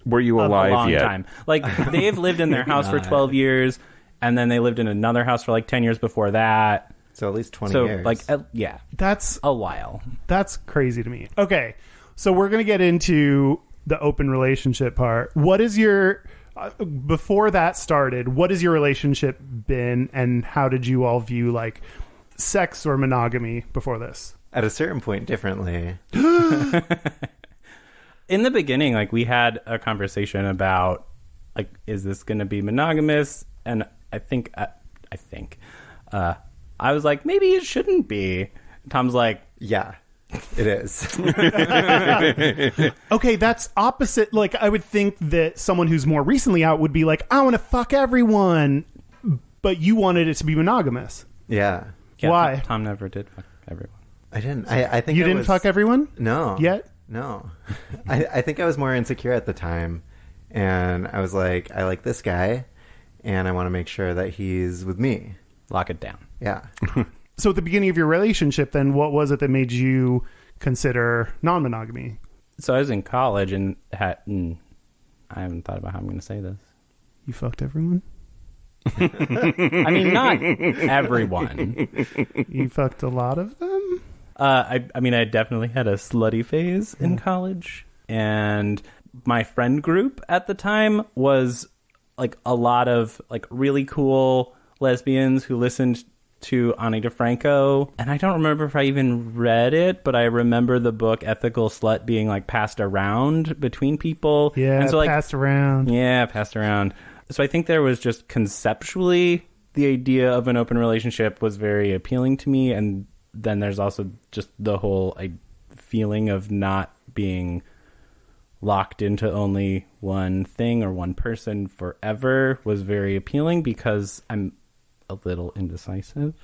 Were you a alive long yet? time. Like they've lived in their house for 12 years, and then they lived in another house for like 10 years before that. So at least 20 So years. like, yeah, That's a while. crazy to me. Okay, so we're gonna get into the open relationship part. What is your before that started? What has your relationship been, and how did you all view like sex or monogamy before this? At a certain point, differently. In the beginning, like we had a conversation about like, is this going to be monogamous? And I think I was like, maybe it shouldn't be. Tom's like, Yeah, it is. Okay, that's opposite. Like, I would think that someone who's more recently out would be like, I want to fuck everyone, but you wanted it to be monogamous. Yeah. yeah, Why? Tom never did fuck everyone. I didn't. I think You I didn't was- fuck everyone No. yet? No. I think I was more insecure at the time. And I was like, I like this guy, and I want to make sure that he's with me. Lock it down. Yeah. So at the beginning of your relationship, then what was it that made you consider non-monogamy? So I was in college and I haven't thought about how I'm going to say this. You fucked everyone? I mean, not everyone. You fucked a lot of them? I mean, I definitely had a slutty phase in college, and my friend group at the time was like a lot of like really cool lesbians who listened to Ani DeFranco, and I don't remember if I even read it, but I remember the book Ethical Slut being like passed around between people. Yeah, and so, like, passed around. yeah, passed around. So I think there was just conceptually the idea of an open relationship was very appealing to me, and then there's also just the whole feeling of not being locked into only one thing or one person forever was very appealing because I'm a little indecisive.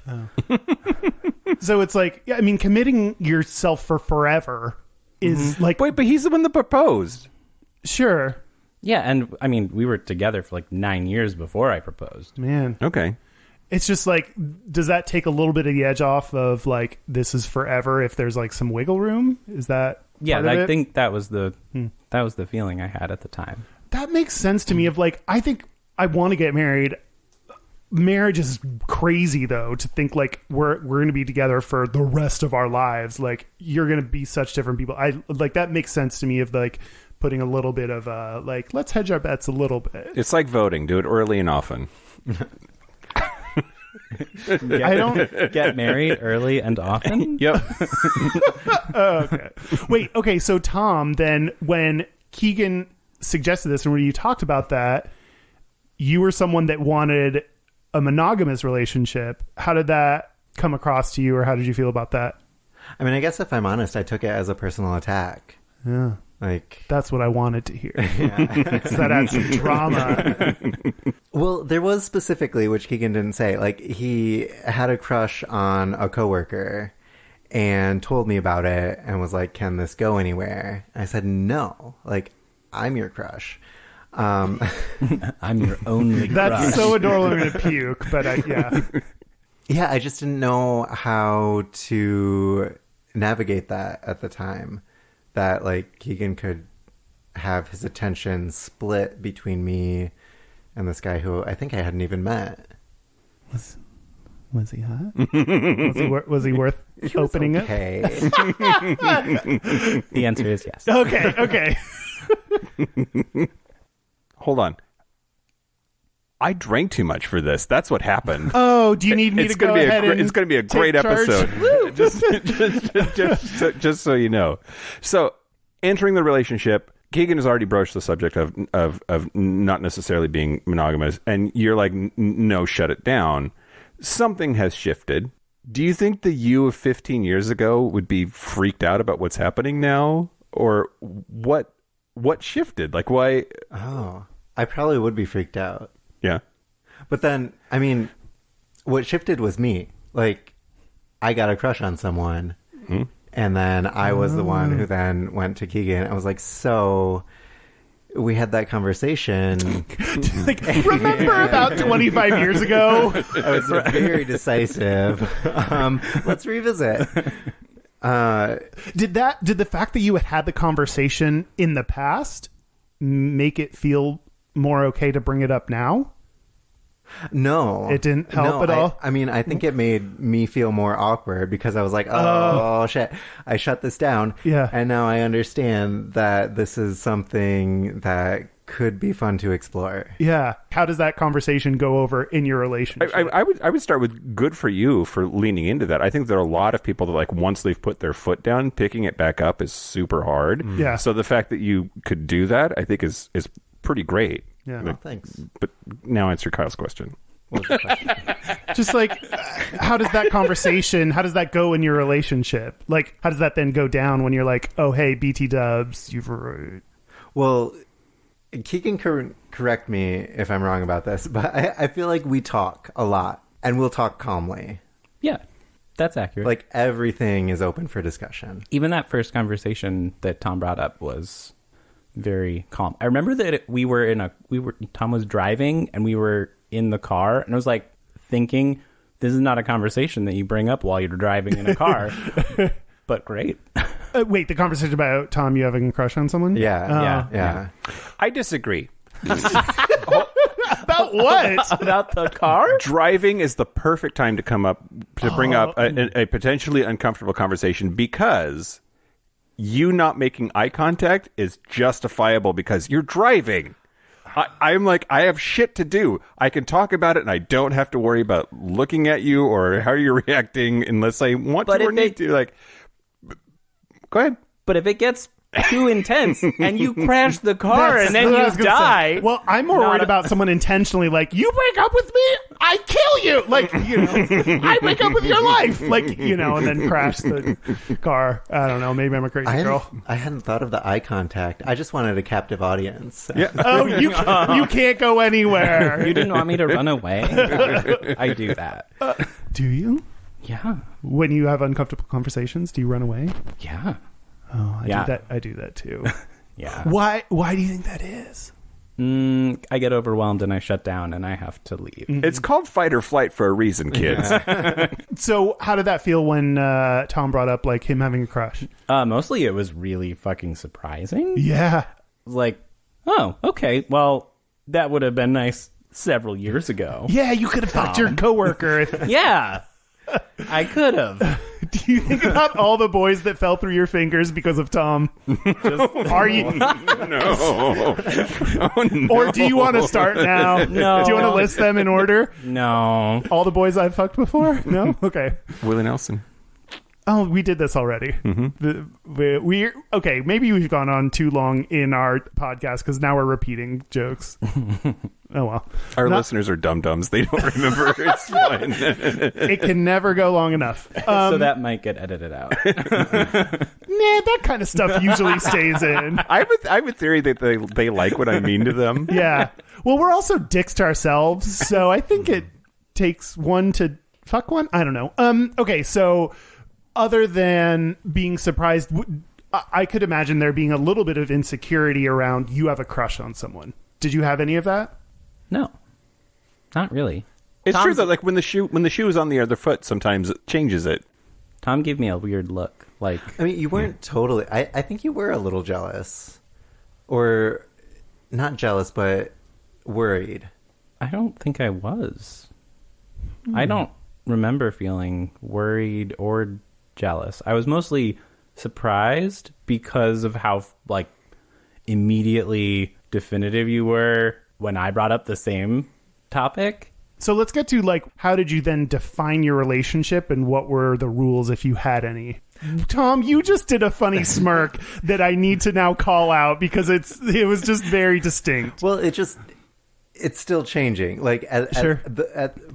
So it's like, I mean, committing yourself for forever is like, Wait, but he's the one that proposed. sure, Yeah, and I mean, we were together for like 9 years before I proposed. man. Okay. It's just like, does that take a little bit of the edge off of like, this is forever if there's like some wiggle room? Is that Yeah, part of I it? think that was the feeling I had at the time. That makes sense to me of like, I think I want to get married. Marriage is crazy though, to think like we're going to be together for the rest of our lives. Like you're going to be such different people. I like that makes sense to me of like putting a little bit of like, let's hedge our bets a little bit. It's like voting. Do it early and often. I don't. Get married early and often? Yep. Okay. Wait. Okay. So Tom, then when Keegan suggested this and when you talked about that, you were someone that wanted a monogamous relationship. How did that come across to you, or how did you feel about that? I mean, I guess if I'm honest, I took it as a personal attack. Yeah. Like, That's what I wanted to hear. yeah. So that adds some drama. Well, there was specifically, which Keegan didn't say, like he had a crush on a coworker and told me about it and was like, can this go anywhere? I said, no, like I'm your crush. I'm your only That's crush. so adorable. I'm going to puke, but yeah. Yeah, I just didn't know how to navigate that at the time. That like Keegan could have his attention split between me and this guy who I think I hadn't even met. Was he hot? Was he worth opening it? Okay. The answer is yes. Okay. Okay. Hold on. I drank too much for this. That's what happened. Oh, do you need me to go ahead and it's going to be a great take charge? episode. just so you know. So, entering the relationship, Keegan has already broached the subject of not necessarily being monogamous, and you're like, no, shut it down. Something has shifted. Do you think the you of 15 years ago would be freaked out about what's happening now? Or what shifted? Like, why? Oh, I probably would be freaked out. Yeah. But then, I mean, what shifted was me. Like, I got a crush on someone, and then I was the one who then went to Keegan. I was like, so we had that conversation. Like, remember about 25 years ago? I was very decisive. Let's revisit. Did the fact that you had the conversation in the past make it feel more okay to bring it up now? No. It didn't help at all? I mean, I think it made me feel more awkward because I was like, oh, shit. I shut this down. Yeah. And now I understand that this is something that could be fun to explore. Yeah. How does that conversation go over in your relationship? I would start with good for you for leaning into that. I think there are a lot of people that, like, once they've put their foot down, picking it back up is super hard. Yeah. So the fact that you could do that, I think is pretty great. Yeah. Well, thanks. But now answer Kyle's question. What was the question? Just like, how does that conversation, how does that go in your relationship? Like, how does that then go down when you're like, oh, hey, BT dubs, you've... Well, Keegan can correct me if I'm wrong about this, but I feel like we talk a lot, and we'll talk calmly. Yeah, that's accurate. Like, everything is open for discussion. Even that first conversation that Tom brought up was very calm. I remember that Tom was driving and we were in the car, and I was like thinking, this is not a conversation that you bring up while you're driving in a car. But great. Wait, the conversation about Tom, you having a crush on someone? Yeah. I disagree. About what? About the car? Driving is the perfect time to bring up a potentially uncomfortable conversation, because you not making eye contact is justifiable because you're driving. I'm like, I have shit to do. I can talk about it and I don't have to worry about looking at you or how you're reacting unless I want to or need to. Like, go ahead. But if it gets too intense and you crash the car and then you die. Well, I'm more worried about someone intentionally like, you break up with me, I kill you. Like, you know, I break up with your life. Like, you know, and then crash the car. I don't know. Maybe I'm a crazy girl. I hadn't thought of the eye contact. I just wanted a captive audience. Yeah. Oh, you can't go anywhere. You didn't want me to run away? I do that. Do you? Yeah. When you have uncomfortable conversations, do you run away? Yeah. Oh, I do that too. Yeah. Why do you think that is? I get overwhelmed and I shut down and I have to leave. It's called fight or flight for a reason, kids. So how did that feel when Tom brought up like him having a crush? Mostly it was really fucking surprising. Yeah. Like, oh, okay. Well, that would have been nice several years ago. Yeah, you could have fucked your coworker. Yeah. I could have. Do you think about all the boys that fell through your fingers because of Tom? Are you? No. Oh, no. Or do you want to start now? No. Do you want to list them in order? No. All the boys I've fucked before? No? Okay. Willie Nelson. Oh, we did this already. Mm-hmm. Okay, maybe we've gone on too long in our podcast because now we're repeating jokes. Oh, well. Our listeners are dum-dums. They don't remember. It's fine. It can never go long enough. So that might get edited out. Nah, that kind of stuff usually stays in. I have a theory that they like what I mean to them. Yeah. Well, we're also dicks to ourselves, so I think it takes one to fuck one. I don't know. Okay, so other than being surprised, I could imagine there being a little bit of insecurity around you have a crush on someone. Did you have any of that? No. Not really. It's true that, like, when the shoe is on the other foot, sometimes it changes it. Tom gave me a weird look. Like, I mean, you weren't totally... I think you were a little jealous. Or not jealous, but worried. I don't think I was. I don't remember feeling worried or jealous. I was mostly surprised because of how, like, immediately definitive you were when I brought up the same topic. So let's get to, like, how did you then define your relationship and what were the rules if you had any? Tom, you just did a funny smirk that I need to now call out because it was just very distinct. Well, it's still changing. Like, Sure.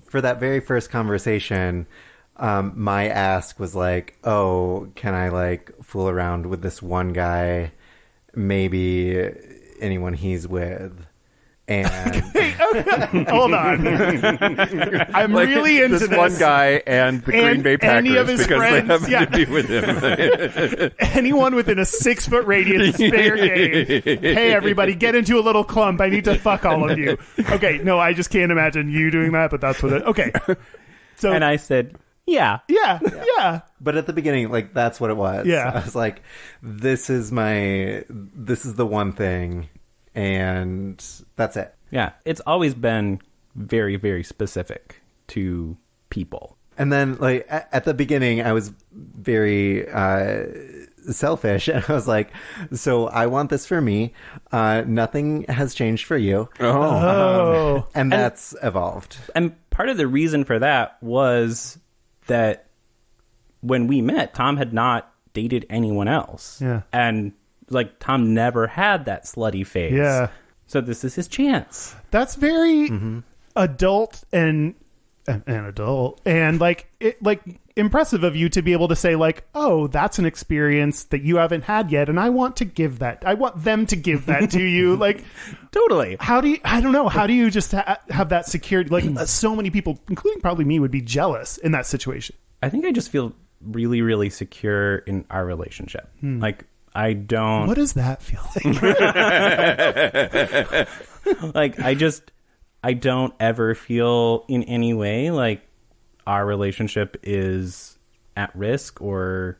for that very first conversation, my ask was like, oh, can I like fool around with this one guy? Maybe anyone he's with. And Hold on. I'm really into this this. one guy and the Green Bay Packers any of his because friends, they happen to be with him. Anyone within a 6-foot radius is fair game. Hey, everybody, get into a little clump. I need to fuck all of you. Okay, no, I just can't imagine you doing that, but that's what it... Okay. So, And I said, yeah. yeah. But at the beginning, like, that's what it was. Yeah. I was like, this is the one thing, and that's it. Yeah. It's always been very, very specific to people. And then, like, at the beginning, I was very selfish, and I was like, so I want this for me. Nothing has changed for you. Oh. And that's evolved. And part of the reason for that was that when we met, Tom had not dated anyone else. Yeah. And like Tom never had that slutty phase. Yeah. So this is his chance. That's very adult and like impressive of you to be able to say like, oh, that's an experience that you haven't had yet, and I want to give that. I want them to give that to you. Like, Totally. how do you? I don't know. How do you just have that secured? Like, so many people, including probably me, would be jealous in that situation. I think I just feel really, really secure in our relationship. Like I don't What does that feel like? like I don't ever feel in any way like our relationship is at risk or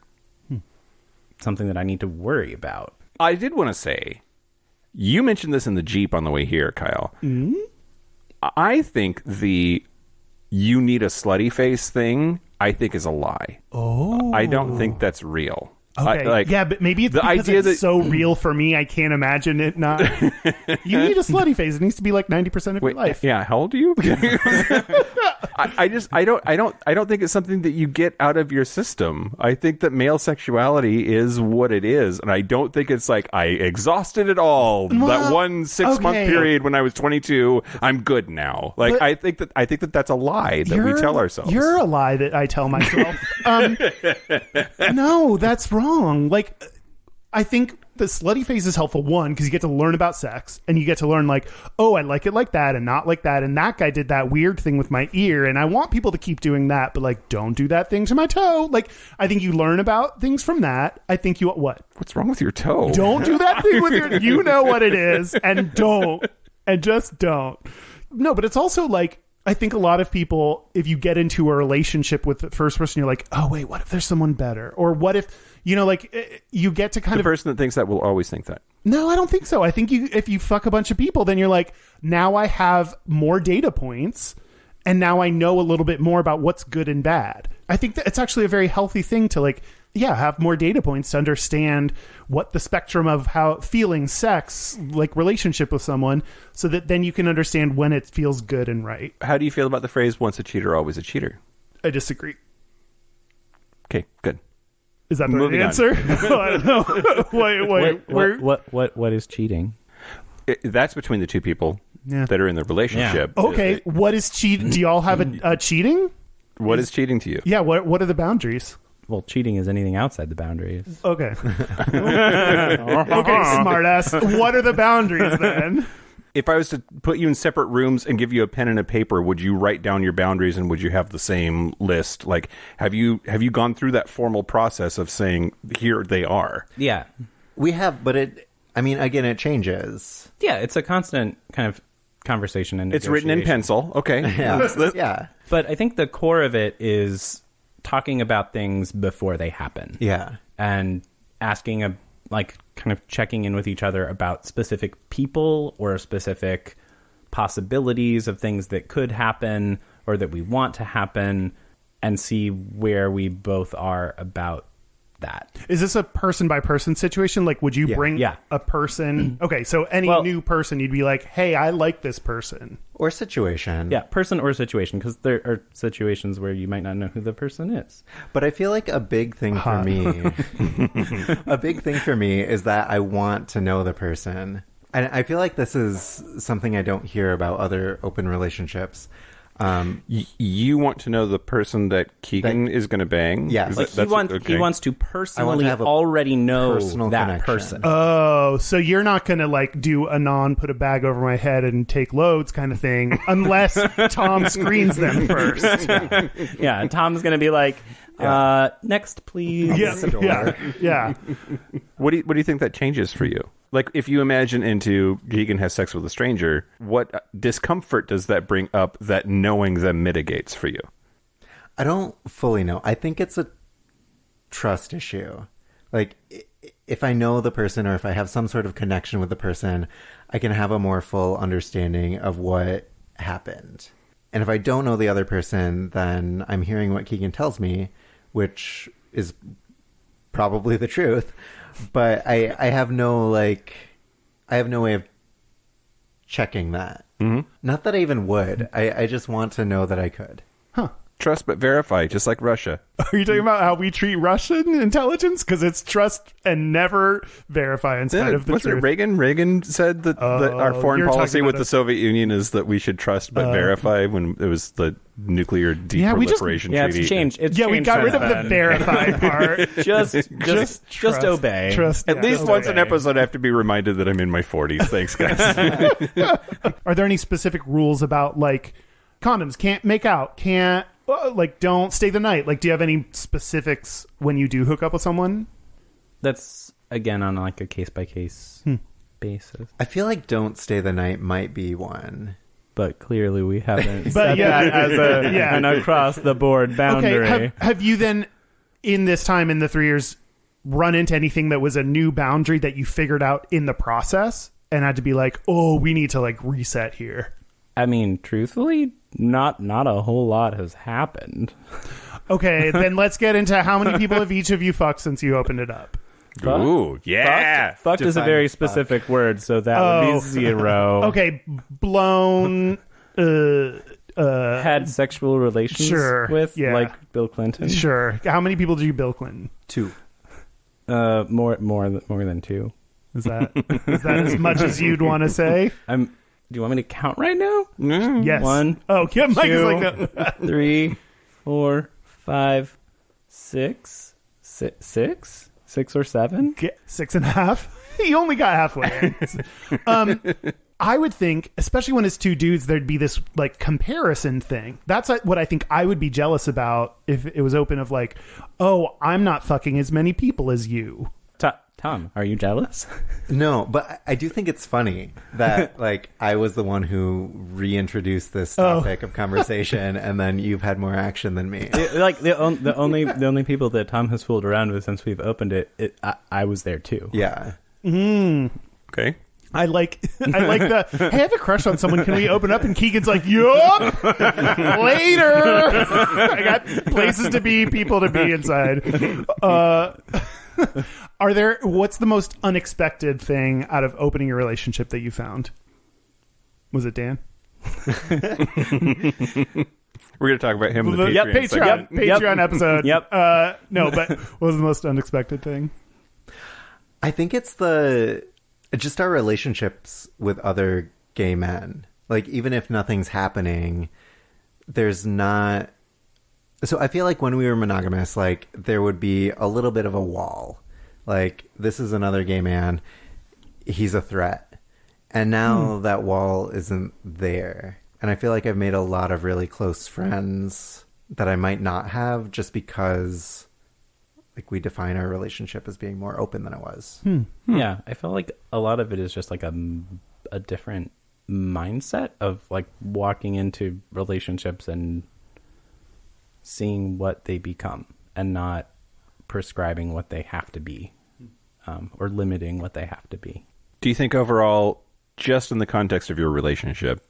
something that I need to worry about. I did want to say, you mentioned this in the Jeep on the way here, Kyle. Mm-hmm. I think the you need a slutty face thing, I think is a lie. Oh. I don't think that's real. Okay. Yeah, but maybe it's the because idea it's that, so real for me, I can't imagine it not. You need a slutty phase. It needs to be like 90% of your life. Yeah, how old are you? I don't think it's something that you get out of your system. I think that male sexuality is what it is, and I don't think it's like I exhausted it all. That one 6-month period when I was 22, I'm good now. Like, I think that that's a lie that we tell ourselves. You're a lie that I tell myself. No, that's wrong. Like, I think the slutty phase is helpful, one, because you get to learn about sex, and you get to learn like, oh, I like it like that and not like that, and that guy did that weird thing with my ear, and I want people to keep doing that, but like, don't do that thing to my toe. Like, I think you learn about things from that. I think you what? What's wrong with your toe? Don't do that thing with your. You know what it is, and don't, and just don't. No, but it's also like, I think a lot of people, if you get into a relationship with the first person, you're like, oh wait, what if there's someone better, or what if, you know, like, you get to kind the of... person that thinks that will always think that. No, I don't think so. I think if you fuck a bunch of people, then you're like, now I have more data points, and now I know a little bit more about what's good and bad. I think that it's actually a very healthy thing to like, yeah, have more data points to understand what the spectrum of how feeling, sex, like relationship with someone, so that then you can understand when it feels good and right. How do you feel about the phrase, once a cheater, always a cheater? I disagree. Okay, good. Is that the Moving on. answer? Oh, I don't know. What is cheating? That's between the two people that are in the relationship. Yeah. Okay, what is cheating? Do y'all have a cheating? What is cheating to you? Yeah, what are the boundaries? Well, cheating is anything outside the boundaries. Okay. Okay, smartass. What are the boundaries then? If I was to put you in separate rooms and give you a pen and a paper, would you write down your boundaries, and would you have the same list? Like, have you gone through that formal process of saying, here they are? Yeah. We have, but again, it changes. Yeah, it's a constant kind of conversation and It's written in pencil. Okay. Yeah. Yeah. But I think the core of it is talking about things before they happen. Yeah. And asking kind of checking in with each other about specific people or specific possibilities of things that could happen or that we want to happen, and see where we both are about that. Is this a person by person situation? Like, would you bring a person? Okay, so any new person, you'd be like, hey, I like this person. Or situation. Yeah, person or situation, because there are situations where you might not know who the person is. But I feel like a big thing for me, is that I want to know the person. And I feel like this is something I don't hear about other open relationships. You want to know the person that Keegan is going to bang? Yes. Like he wants to personally have a already know personal that connection. person. Oh, so you're not going to like do Anon, put a bag over my head and take loads kind of thing unless Tom screens them first. Yeah, Tom's going to be like, next, please. Yeah. What do you think that changes for you? Like, if you imagine into Keegan has sex with a stranger, what discomfort does that bring up that knowing them mitigates for you? I don't fully know. I think it's a trust issue. Like, if I know the person or if I have some sort of connection with the person, I can have a more full understanding of what happened. And if I don't know the other person, then I'm hearing what Keegan tells me, which is probably the truth. But I have no way of checking that. Mm-hmm. Not that I even would. I just want to know that I could. Huh. Trust but verify, just like Russia. Are you talking about how we treat Russian intelligence? Because it's trust and never verify in spite of the Wasn't truth. it Reagan? Reagan said that our foreign you're policy talking with about the Soviet Union is that we should trust but verify when it was the nuclear deproliferation treaty. It's changed. we got rid of the verify part. Just obey. Trust. At least once an episode, I have to be reminded that I'm in my 40s. Thanks, guys. Are there any specific rules about like condoms? Can't make out. Can't like don't stay the night. Like, do you have any specifics when you do hook up with someone? That's again on like a case by case basis. I feel like don't stay the night might be one. But clearly we haven't But set yeah, that as an across the board boundary. Okay, have you then, in this time, in the 3 years, run into anything that was a new boundary that you figured out in the process and had to be like, oh, we need to like reset here? I mean, truthfully, not a whole lot has happened. Okay, then let's get into how many people have each of you fucked since you opened it up? Ooh, yeah. Fucked is a Define very fuck. specific word, so that would be 0. Okay, blown... Had sexual relations with, yeah. like Bill Clinton. Sure. How many people do you Bill Clinton? 2. More than 2. Is that as much as you'd want to say? Do you want me to count right now? Yes. 1. Oh, yeah, Mike is 2, like 3, 4, 5, 6, 6 or 7. 6.5. He only got halfway. I would think, especially when it's 2 dudes, there'd be this like comparison thing. That's what I think I would be jealous about if it was open of like, oh, I'm not fucking as many people as you. Tom, are you jealous? No, but I do think it's funny that like I was the one who reintroduced this topic of conversation, and then you've had more action than me. Like the only people that Tom has fooled around with since we've opened it, I was there too. Yeah. Okay. I like the, hey, I have a crush on someone. Can we open up? And Keegan's like, yup, later. I got places to be, people to be inside. What's the most unexpected thing out of opening a relationship that you found? Was it Dan? We're going to talk about him in the Patreon. Patreon episode. Yep. No, but what was the most unexpected thing? I think it's just our relationships with other gay men. Like, even if nothing's happening, there's not... So I feel like when we were monogamous, like, there would be a little bit of a wall. Like, this is another gay man. He's a threat. And now that wall isn't there. And I feel like I've made a lot of really close friends that I might not have just because... like we define our relationship as being more open than it was. Yeah, I felt like a lot of it is just like a different mindset of like walking into relationships and seeing what they become and not prescribing what they have to be, or limiting what they have to be. Do you think overall, just in the context of your relationship,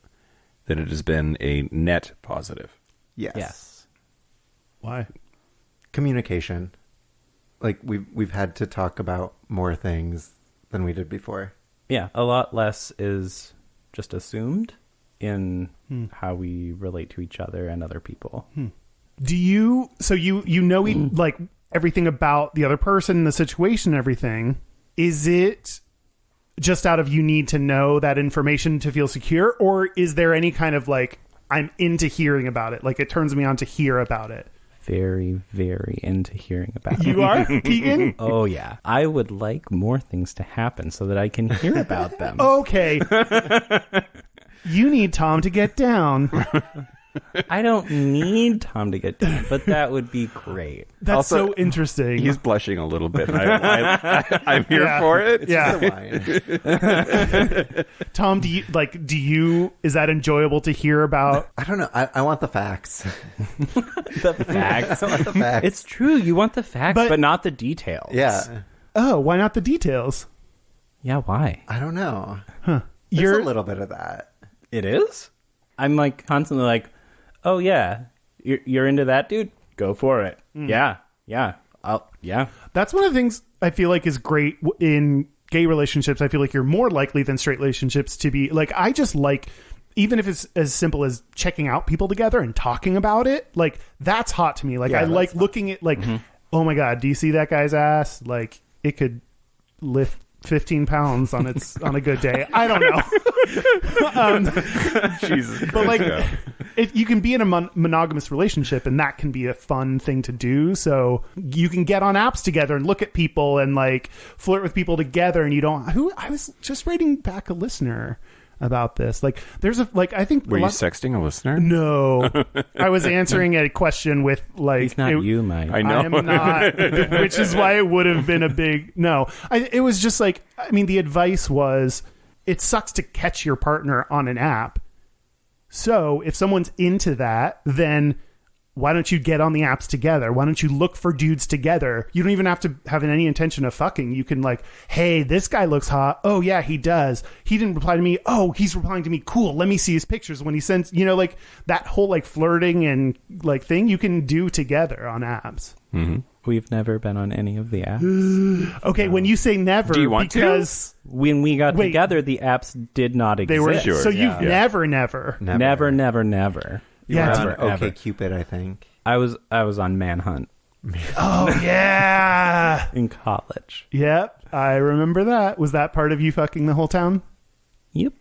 that it has been a net positive? Yes. Why? Communication. Like we've had to talk about more things than we did before. Yeah, a lot less is just assumed in how we relate to each other and other people. Do you, so you know, like everything about the other person, the situation, everything. Is it just out of you need to know that information to feel secure, or is there any kind of like I'm into hearing about it. Like, it turns me on to hear about it. Very, very into hearing about it. You are, Keegan? Oh, yeah. I would like more things to happen so that I can hear about them. Okay. You need Tom to get down. I don't need Tom to get down, but that would be great. That's Also, so interesting. He's blushing a little bit. I'm here for it. It's just the wine. Tom, is that enjoyable to hear about? I don't know. I want the facts. The facts. I want the facts. It's true. You want the facts, But- but not the details. Yeah. Oh, why not the details? Yeah, why? I don't know. Huh. There's a little bit of that. It is? I'm like constantly like, oh yeah, you're into that, dude? Go for it. Yeah. Yeah. That's one of the things I feel like is great in gay relationships. I feel like you're more likely than straight relationships to be like, I just like, even if it's as simple as checking out people together and talking about it, like that's hot to me. Like, Yeah, I that's like fun. looking at like, oh my God, do you see that guy's ass? Like, it could lift 15 pounds on a good day. I don't know. Jesus Christ. But like, you can be in a monogamous relationship, and that can be a fun thing to do. So you can get on apps together and look at people and like flirt with people together. And you don't. I was just writing back a listener about this. Like, there's I think. Were you sexting a listener? No, I was answering a question with like. He's not you, Mike. I know. I am not, which is why it would have been a big no. It was just like, I mean, the advice was, it sucks to catch your partner on an app. So if someone's into that, then why don't you get on the apps together? Why don't you look for dudes together? You don't even have to have any intention of fucking. You can like, hey, this guy looks hot. Oh yeah, he does. He didn't reply to me. Oh, he's replying to me. Cool. Let me see his pictures when he sends, like that whole like flirting and like thing you can do together on apps. Mm-hmm. We've never been on any of the apps. Okay, when you say never, Do you want to? because When we got Wait. together, the apps did not exist. they were Sure. so you've Yeah. never. Never, never. Yeah, On Never, ever. Okay, Cupid, I think. I was on Manhunt Oh yeah. in college. Yep, I remember that. Was that part of you fucking the whole town? Yep.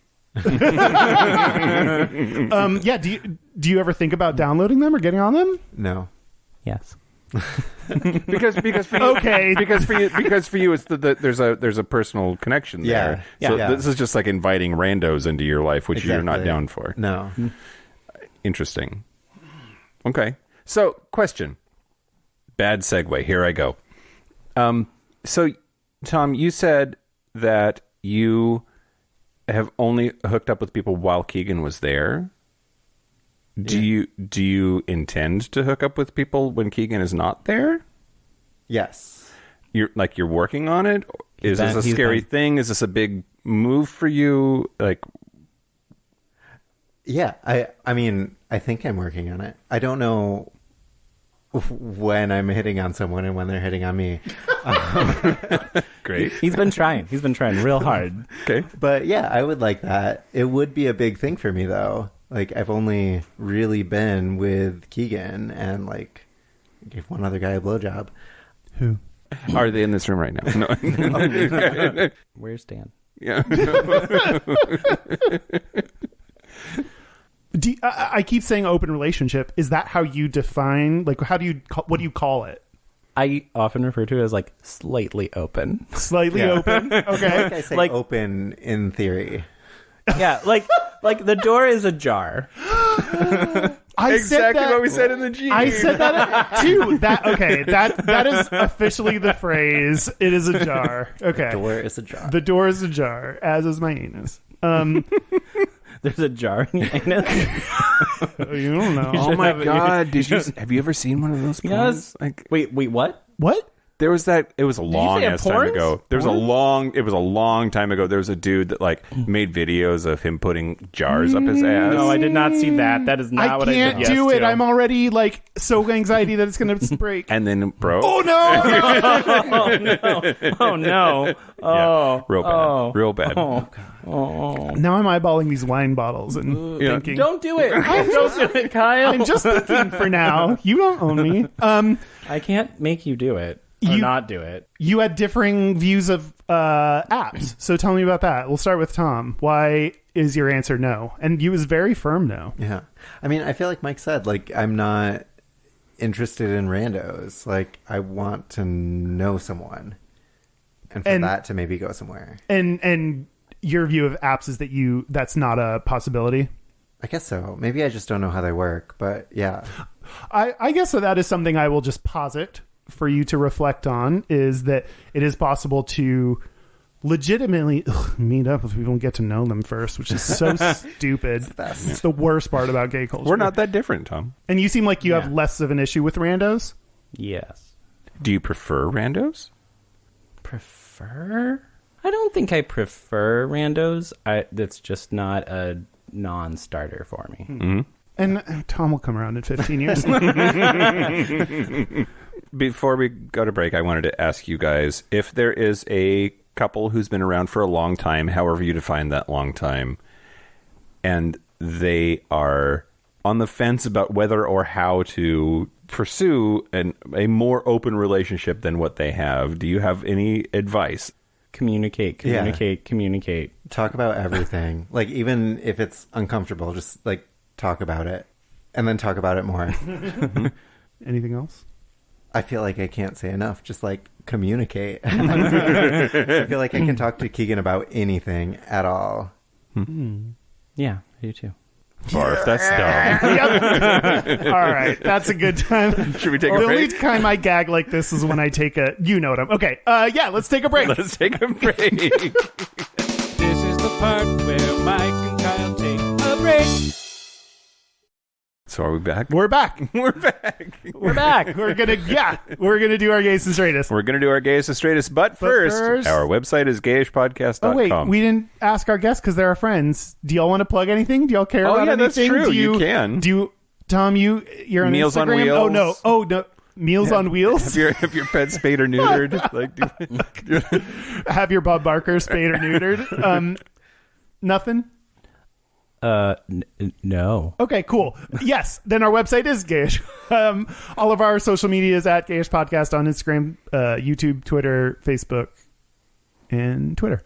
Yeah. Do you ever think about downloading them or getting on them? No. Yes. because for you, Okay. because for you it's there's a personal connection there. Yeah. So Yeah. this is just like inviting randos into your life, which you're not Exactly. down for. No. Interesting. Okay. So, question. Bad segue. Here I go. So, Tom, you said that you have only hooked up with people while Keegan was there. Do you intend to hook up with people when Keegan is not there? Yes. You're working on it? Is this a He's scary been- thing? Is this a big move for you? Like, Yeah, I mean, I think I'm working on it. I don't know when I'm hitting on someone and when they're hitting on me. great. He's been trying real hard. Okay. But yeah, I would like that. It would be a big thing for me, though. Like, I've only really been with Keegan and, like, gave one other guy a blowjob. Who? Are they in this room right now? No. Where's Dan? Yeah. I keep saying open relationship. Is that how you define? Like, what do you call it? I often refer to it as like slightly open. Slightly Yeah. open. Okay. Like I say, Like- open in theory. Yeah, like the door is ajar. I said Exactly that, what we said in the G. I said that too. That is officially the phrase. It is ajar. Okay. Door is a jar. The door is ajar, as is my anus. There's a jar in your anus. You don't know. Oh my have it- God! Have you ever seen one of those? Yes. Porns? Like, Wait, what? What? there was that. It was a long say a ass time porns? ago. There was a long. It was a long time ago. There was a dude that like made videos of him putting jars up his ass. No, I did not see that. That is not I what I can't said yes do it. to. I'm already like so anxiety that it's going to break. And then broke. Oh no! Oh no! Oh, real bad. Real bad. Now I'm eyeballing these wine bottles and Yeah. thinking. don't do it! Don't do it, Kyle. I'm just thinking for now. You don't own me. I can't make you do it. or not do it. You had differing views of apps, so tell me about that. We'll start with Tom. Why is your answer no? And you was very firm no. Yeah. I mean, I feel like Mike said, like, I'm not interested in randos. Like, I want to know someone. And for that to maybe go somewhere. And your view of apps is that that's not a possibility? I guess so. Maybe I just don't know how they work, but yeah. I guess so. That is something I will just posit for you to reflect on, is that it is possible to legitimately meet up with people and get to know them first, which is so stupid. It's the worst part about gay culture. We're not that different, Tom. And you seem like you have less of an issue with randos? Yes. Do you prefer randos? Prefer? I don't think I prefer randos. That's just not a non-starter for me. Mm-hmm. And Tom will come around in 15 years. Before we go to break, I wanted to ask you guys, if there is a couple who's been around for a long time, however you define that long time, and they are on the fence about whether or how to pursue a more open relationship than what they have, do you have any advice? Communicate. Talk about everything. Like, even if it's uncomfortable, just, like, talk about it. And then talk about it more. Anything else? I feel like I can't say enough. Just, like, communicate. I feel like I can talk to Keegan about anything at all. Yeah, I do too. Barf, that's dumb. Yep. All right, that's a good time. Should we take a break? The only time I gag like this is when I take a... You know what I'm... Okay, yeah, let's take a break. Let's take a break. This is the part where Mike and Kyle take a break. So are we back? We're back. We're back. We're gonna do our Gayest and Straightest. We're going to do our Gayest and Straightest, but first, our website is gayishpodcast.com. Oh, wait, we didn't ask our guests because they're our friends. Do y'all want to plug anything? Do y'all care about anything? That's true. You can. Tom, you're on Meals on Instagram? Wheels. Oh, no. Meals on Wheels? Have your pet spayed or neutered? Have your Bob Barker spayed or neutered? Nothing? No. Okay, cool. Yes, then our website is Gayish. All of our social media is at Gayish Podcast on Instagram, YouTube, Twitter, Facebook, and Twitter.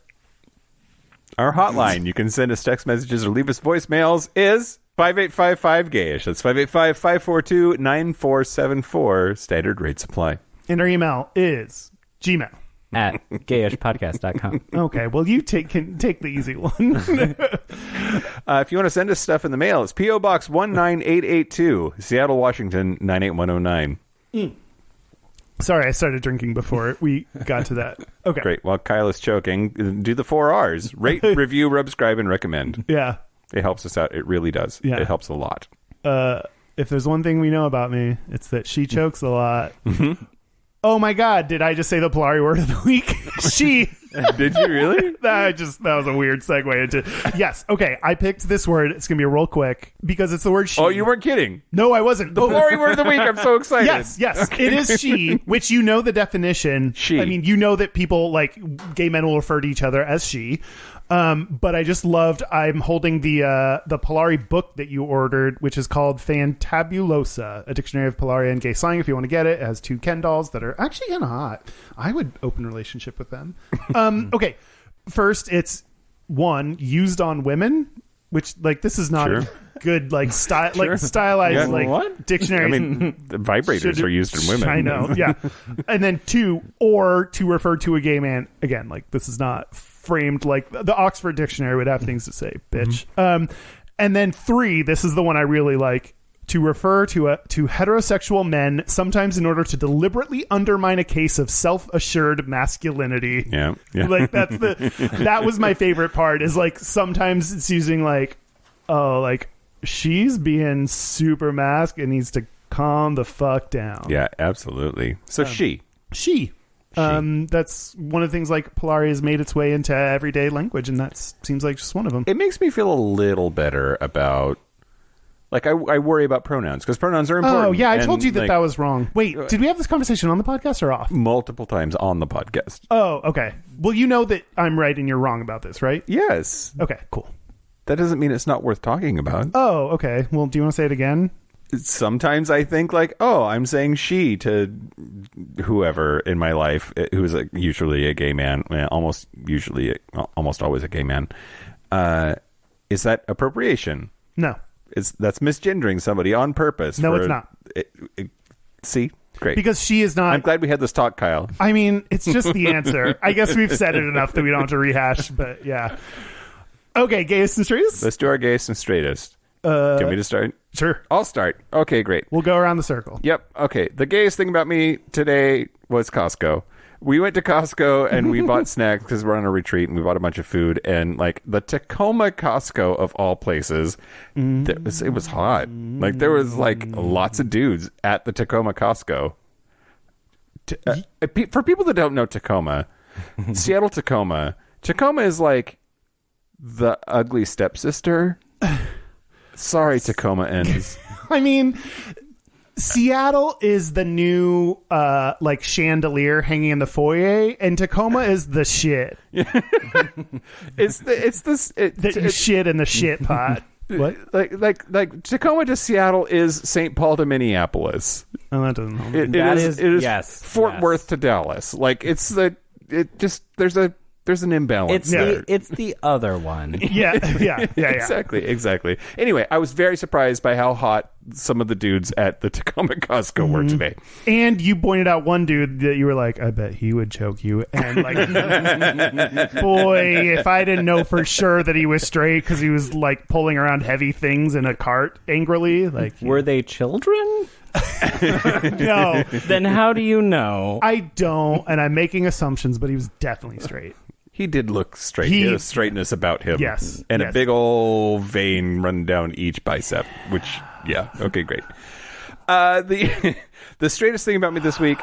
Our hotline, you can send us text messages or leave us voicemails, is 5855-GAYISH. That's 585-542-9474. Standard rate supply. And our email is Gmail. At gayishpodcast.com. Okay, well, you can take the easy one. If you want to send us stuff in the mail, it's P.O. Box 19882, Seattle, Washington, 98109. Sorry, I started drinking before we got to that. Okay. Great. While Kyle is choking, do the 4 R's. Rate, review, subscribe, and recommend. Yeah. It helps us out. It really does. Yeah. It helps a lot. If there's one thing we know about me, it's that she chokes a lot. Oh my God, did I just say the Polari word of the week? She. Did you really? That was a weird segue into... Yes. Okay, I picked this word. It's going to be real quick because it's the word she. Oh, you weren't kidding. No, I wasn't. The Polari word of the week. I'm so excited. Yes. Okay. It is she, which you know the definition. She. I mean, you know that people, like, gay men will refer to each other as she. But I just loved, I'm holding the Polari book that you ordered, which is called Fantabulosa, a dictionary of Polari and gay slang. If you want to get it, it has 2 Ken dolls that are actually kind of hot. I would open a relationship with them. Okay. First, it's 1, used on women, which, like, this is not a good, like, style, like, stylized, like, what? dictionary. I mean, the vibrators are used in women. I know, yeah. And then 2, or to refer to a gay man. Again, like, this is not framed like the Oxford Dictionary would have things to say, bitch. And then 3, this is the one I really like, to refer to heterosexual men, sometimes in order to deliberately undermine a case of self-assured masculinity. Yeah. Like, that was my favorite part, is like sometimes it's using like, oh, like she's being super masc and needs to calm the fuck down. Yeah, absolutely. So she. That's one of the things, like, Polari has made its way into everyday language, and that seems like just one of them. It makes me feel a little better about, like, I worry about pronouns, because pronouns are important. Oh, yeah, I told you that like, that was wrong. Wait, did we have this conversation on the podcast or off? Multiple times on the podcast. Oh, okay. Well, you know that I'm right and you're wrong about this, right? Yes. Okay, cool. That doesn't mean it's not worth talking about. Oh, okay. Well, do you want to say it again? sometimes I think like, oh, I'm saying she to whoever in my life who's usually a gay man, almost always a gay man. Is that appropriation? No. That's misgendering somebody on purpose. No, it's not. See? Great. Because she is not. I'm glad we had this talk, Kyle. I mean, it's just the answer. I guess we've said it enough that we don't have to rehash, but yeah. Okay, gayest and straightest? Let's do our gayest and straightest. Do you want me to start? Sure. I'll start. Okay, great. We'll go around the circle. Yep. Okay. The gayest thing about me today was Costco. We went to Costco and we bought snacks because we're on a retreat and we bought a bunch of food. And like the Tacoma Costco of all places, it was hot. Like there was like lots of dudes at the Tacoma Costco. For people that don't know Tacoma, Seattle Tacoma is like the ugly stepsister. Sorry, Tacomaans. I mean, Seattle is the new like chandelier hanging in the foyer, and Tacoma is the shit. It's shit in the shit pot. What? Like Tacoma to Seattle is St. Paul to Minneapolis. Oh, that doesn't help. It is Fort Worth to Dallas. Like there's an imbalance there. It's the other one. Yeah. Exactly. Anyway, I was very surprised by how hot some of the dudes at the Tacoma Costco were today. And you pointed out one dude that you were like, I bet he would choke you. And like, boy, if I didn't know for sure that he was straight because he was like pulling around heavy things in a cart angrily. Like, were they children? No. Then how do you know? I don't, and I'm making assumptions, but he was definitely straight. He did look straight. He had a straightness about him. Yes. And a big old vein running down each bicep, which, yeah. Okay, great. The straightest thing about me this week.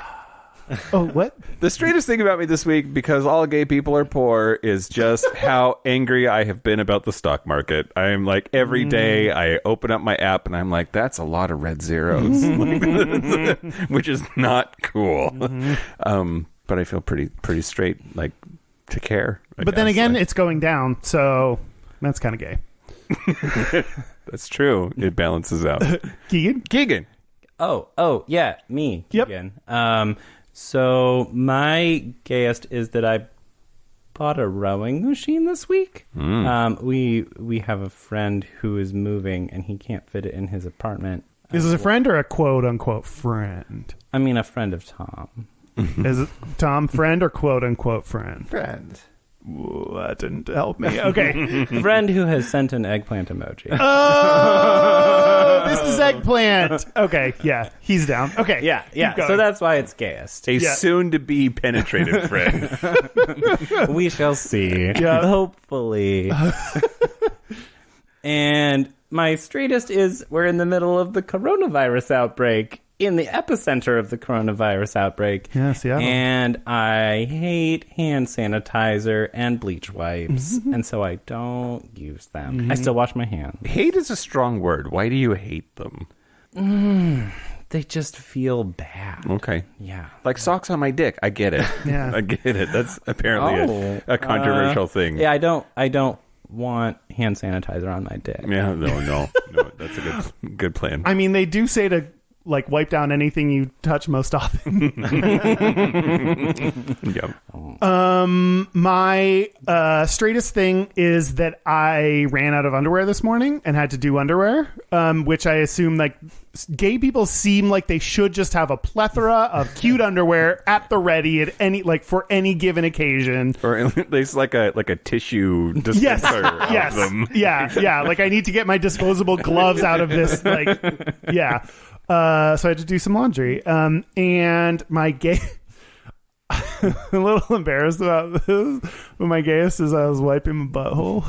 Oh, what? The straightest thing about me this week, because all gay people are poor, is just how angry I have been about the stock market. I'm like, every day I open up my app and I'm like, that's a lot of red zeros, which is not cool. But I feel pretty straight, like, to care. But then again, it's going down, so that's kind of gay. That's true. It balances out. Keegan. Oh, yeah, me. Yep. Keegan. So my gayest is that I bought a rowing machine this week. We have a friend who is moving and he can't fit it in his apartment. Is this a friend or a quote unquote friend? I mean, a friend of Tom. Is it Tom friend or quote unquote friend? Friend. Ooh, that didn't help me. Okay. Friend who has sent an eggplant emoji. Oh, this is eggplant. Okay, yeah, he's down. Okay, yeah. So that's why it's gayest. A soon-to-be penetrated friend. We shall see. Yeah. Hopefully. And my straightest is we're in the middle of the coronavirus outbreak. In the epicenter of the coronavirus outbreak. Yeah, Seattle. And I hate hand sanitizer and bleach wipes, and so I don't use them. I still wash my hands. Hate is a strong word. Why do you hate them? They just feel bad. Okay. Yeah. Like socks on my dick. I get it. Yeah. I get it. That's apparently a controversial thing. Yeah, I don't want hand sanitizer on my dick. Yeah, no. That's a good plan. I mean, they do say to like wipe down anything you touch most often. Yeah. My straightest thing is that I ran out of underwear this morning and had to do underwear, which I assume like gay people seem like they should just have a plethora of cute underwear at the ready at any like for any given occasion, or at least like a tissue dispenser. Yes. Of them. Yeah. Like I need to get my disposable gloves out of this. Like, yeah. So I had to do some laundry. And my gay... I'm a little embarrassed about this, but my gayest is I was wiping my butthole.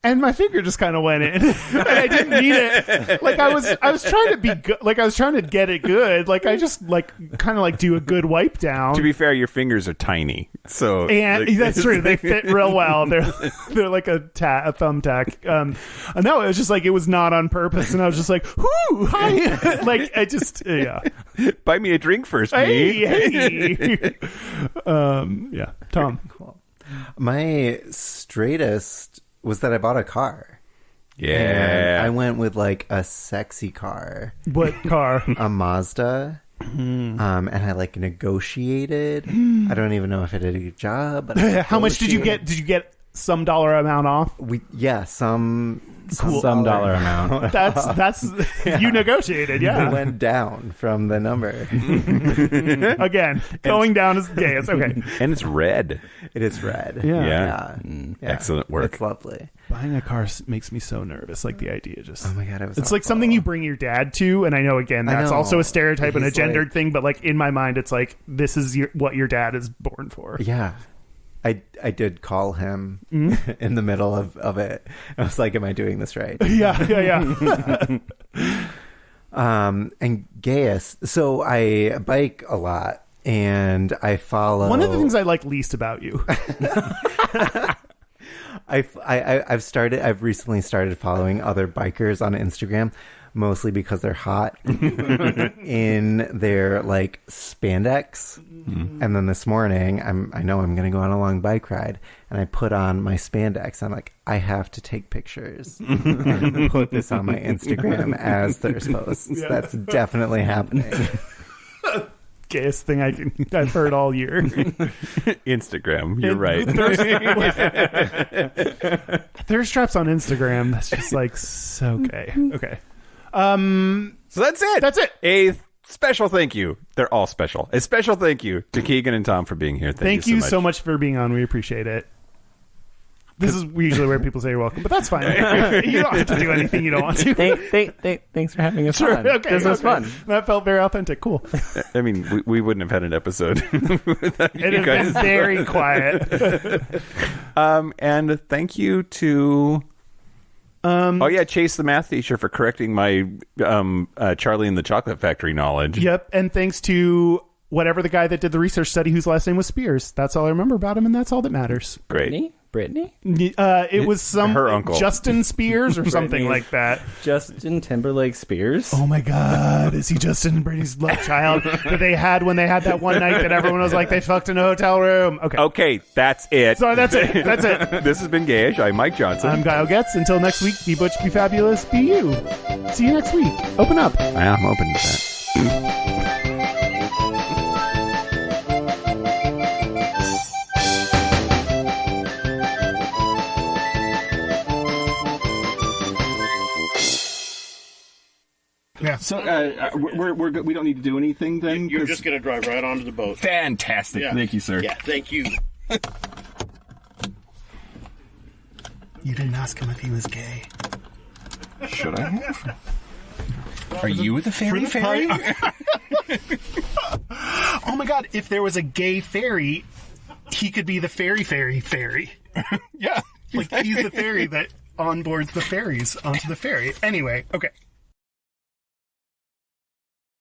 And my finger just kind of went in. And I didn't need it. Like I was trying to be good. Like I was trying to get it good. Like I just like kind of like do a good wipe down. To be fair, your fingers are tiny, so that's true. They fit real well. They're like a thumbtack. No, it was just like it was not on purpose, and I was just like, "Whoo, hi!" Like I just Buy me a drink first, hey. Yeah, Tom. Cool. My straightest was that I bought a car. Yeah. And I went with like a sexy car, What car? a Mazda. And I like negotiated. I don't even know if I did a good job. But How much did you get? Did you get some dollar amount off? Some dollar amount. That's you negotiated, It yeah. went down from the number. Again, going down is gayest. Okay. And it's red. It is red. Yeah. Yeah. Excellent work. It's lovely. Buying a car makes me so nervous. Like the idea just. Oh my god, it was. It's like something you bring your dad to, and I know again that's know. also a stereotype and a He's gendered like- thing, but like in my mind, it's like this is what your dad is born for. Yeah. I did call him in the middle of it. I was like, am I doing this right? Yeah. And Gayest. So I bike a lot and I follow. One of the things I like least about you. I've recently started following other bikers on Instagram, mostly because they're hot in their like spandex. And then this morning, I know I'm going to go on a long bike ride, and I put on my spandex. I'm like, I have to take pictures and put this on my Instagram as thirst posts. Yeah. That's definitely happening. Gayest thing I've heard all year. Instagram. You're right. Thirst traps on Instagram. That's just like so gay. Okay. So that's it. That's it. A special thank you. They're all special. A special thank you to Keegan and Tom for being here. Thank you so much for being on. We appreciate it. This is usually where people say you're welcome, but that's fine. You don't have to do anything you don't want to. Thanks for having us on. Okay, This was fun. That felt very authentic. Cool. I mean, we wouldn't have had an episode without It you has guys. been very quiet. And thank you to Chase the math teacher for correcting my Charlie and the Chocolate Factory knowledge. Yep. And thanks to whatever the guy that did the research study whose last name was Spears. That's all I remember about him, and that's all that matters. Great. Brittany? It was Her uncle. Justin Spears or something Brittany's- like that. Justin Timberlake Spears? Oh my God. Is he Justin Brady's love child that they had when they had that one night that everyone was like, they fucked in a hotel room? Okay. That's it. Sorry, that's it. That's it. This has been Gayish. I'm Mike Johnson. I'm Kyle Getz. Until next week, be butch, be fabulous, be you. See you next week. Open up. I'm open to that. Yeah. So we're good. We don't need to do anything then. You're 'Cause- just going to drive right onto the boat. Fantastic. Yeah. Thank you, sir. Yeah, thank you. You didn't ask him if he was gay. Should I have? Are you the fairy fairy? Oh my god, if there was a gay fairy, he could be the fairy. Yeah. Like, he's the fairy that onboards the fairies onto the ferry. Anyway, okay.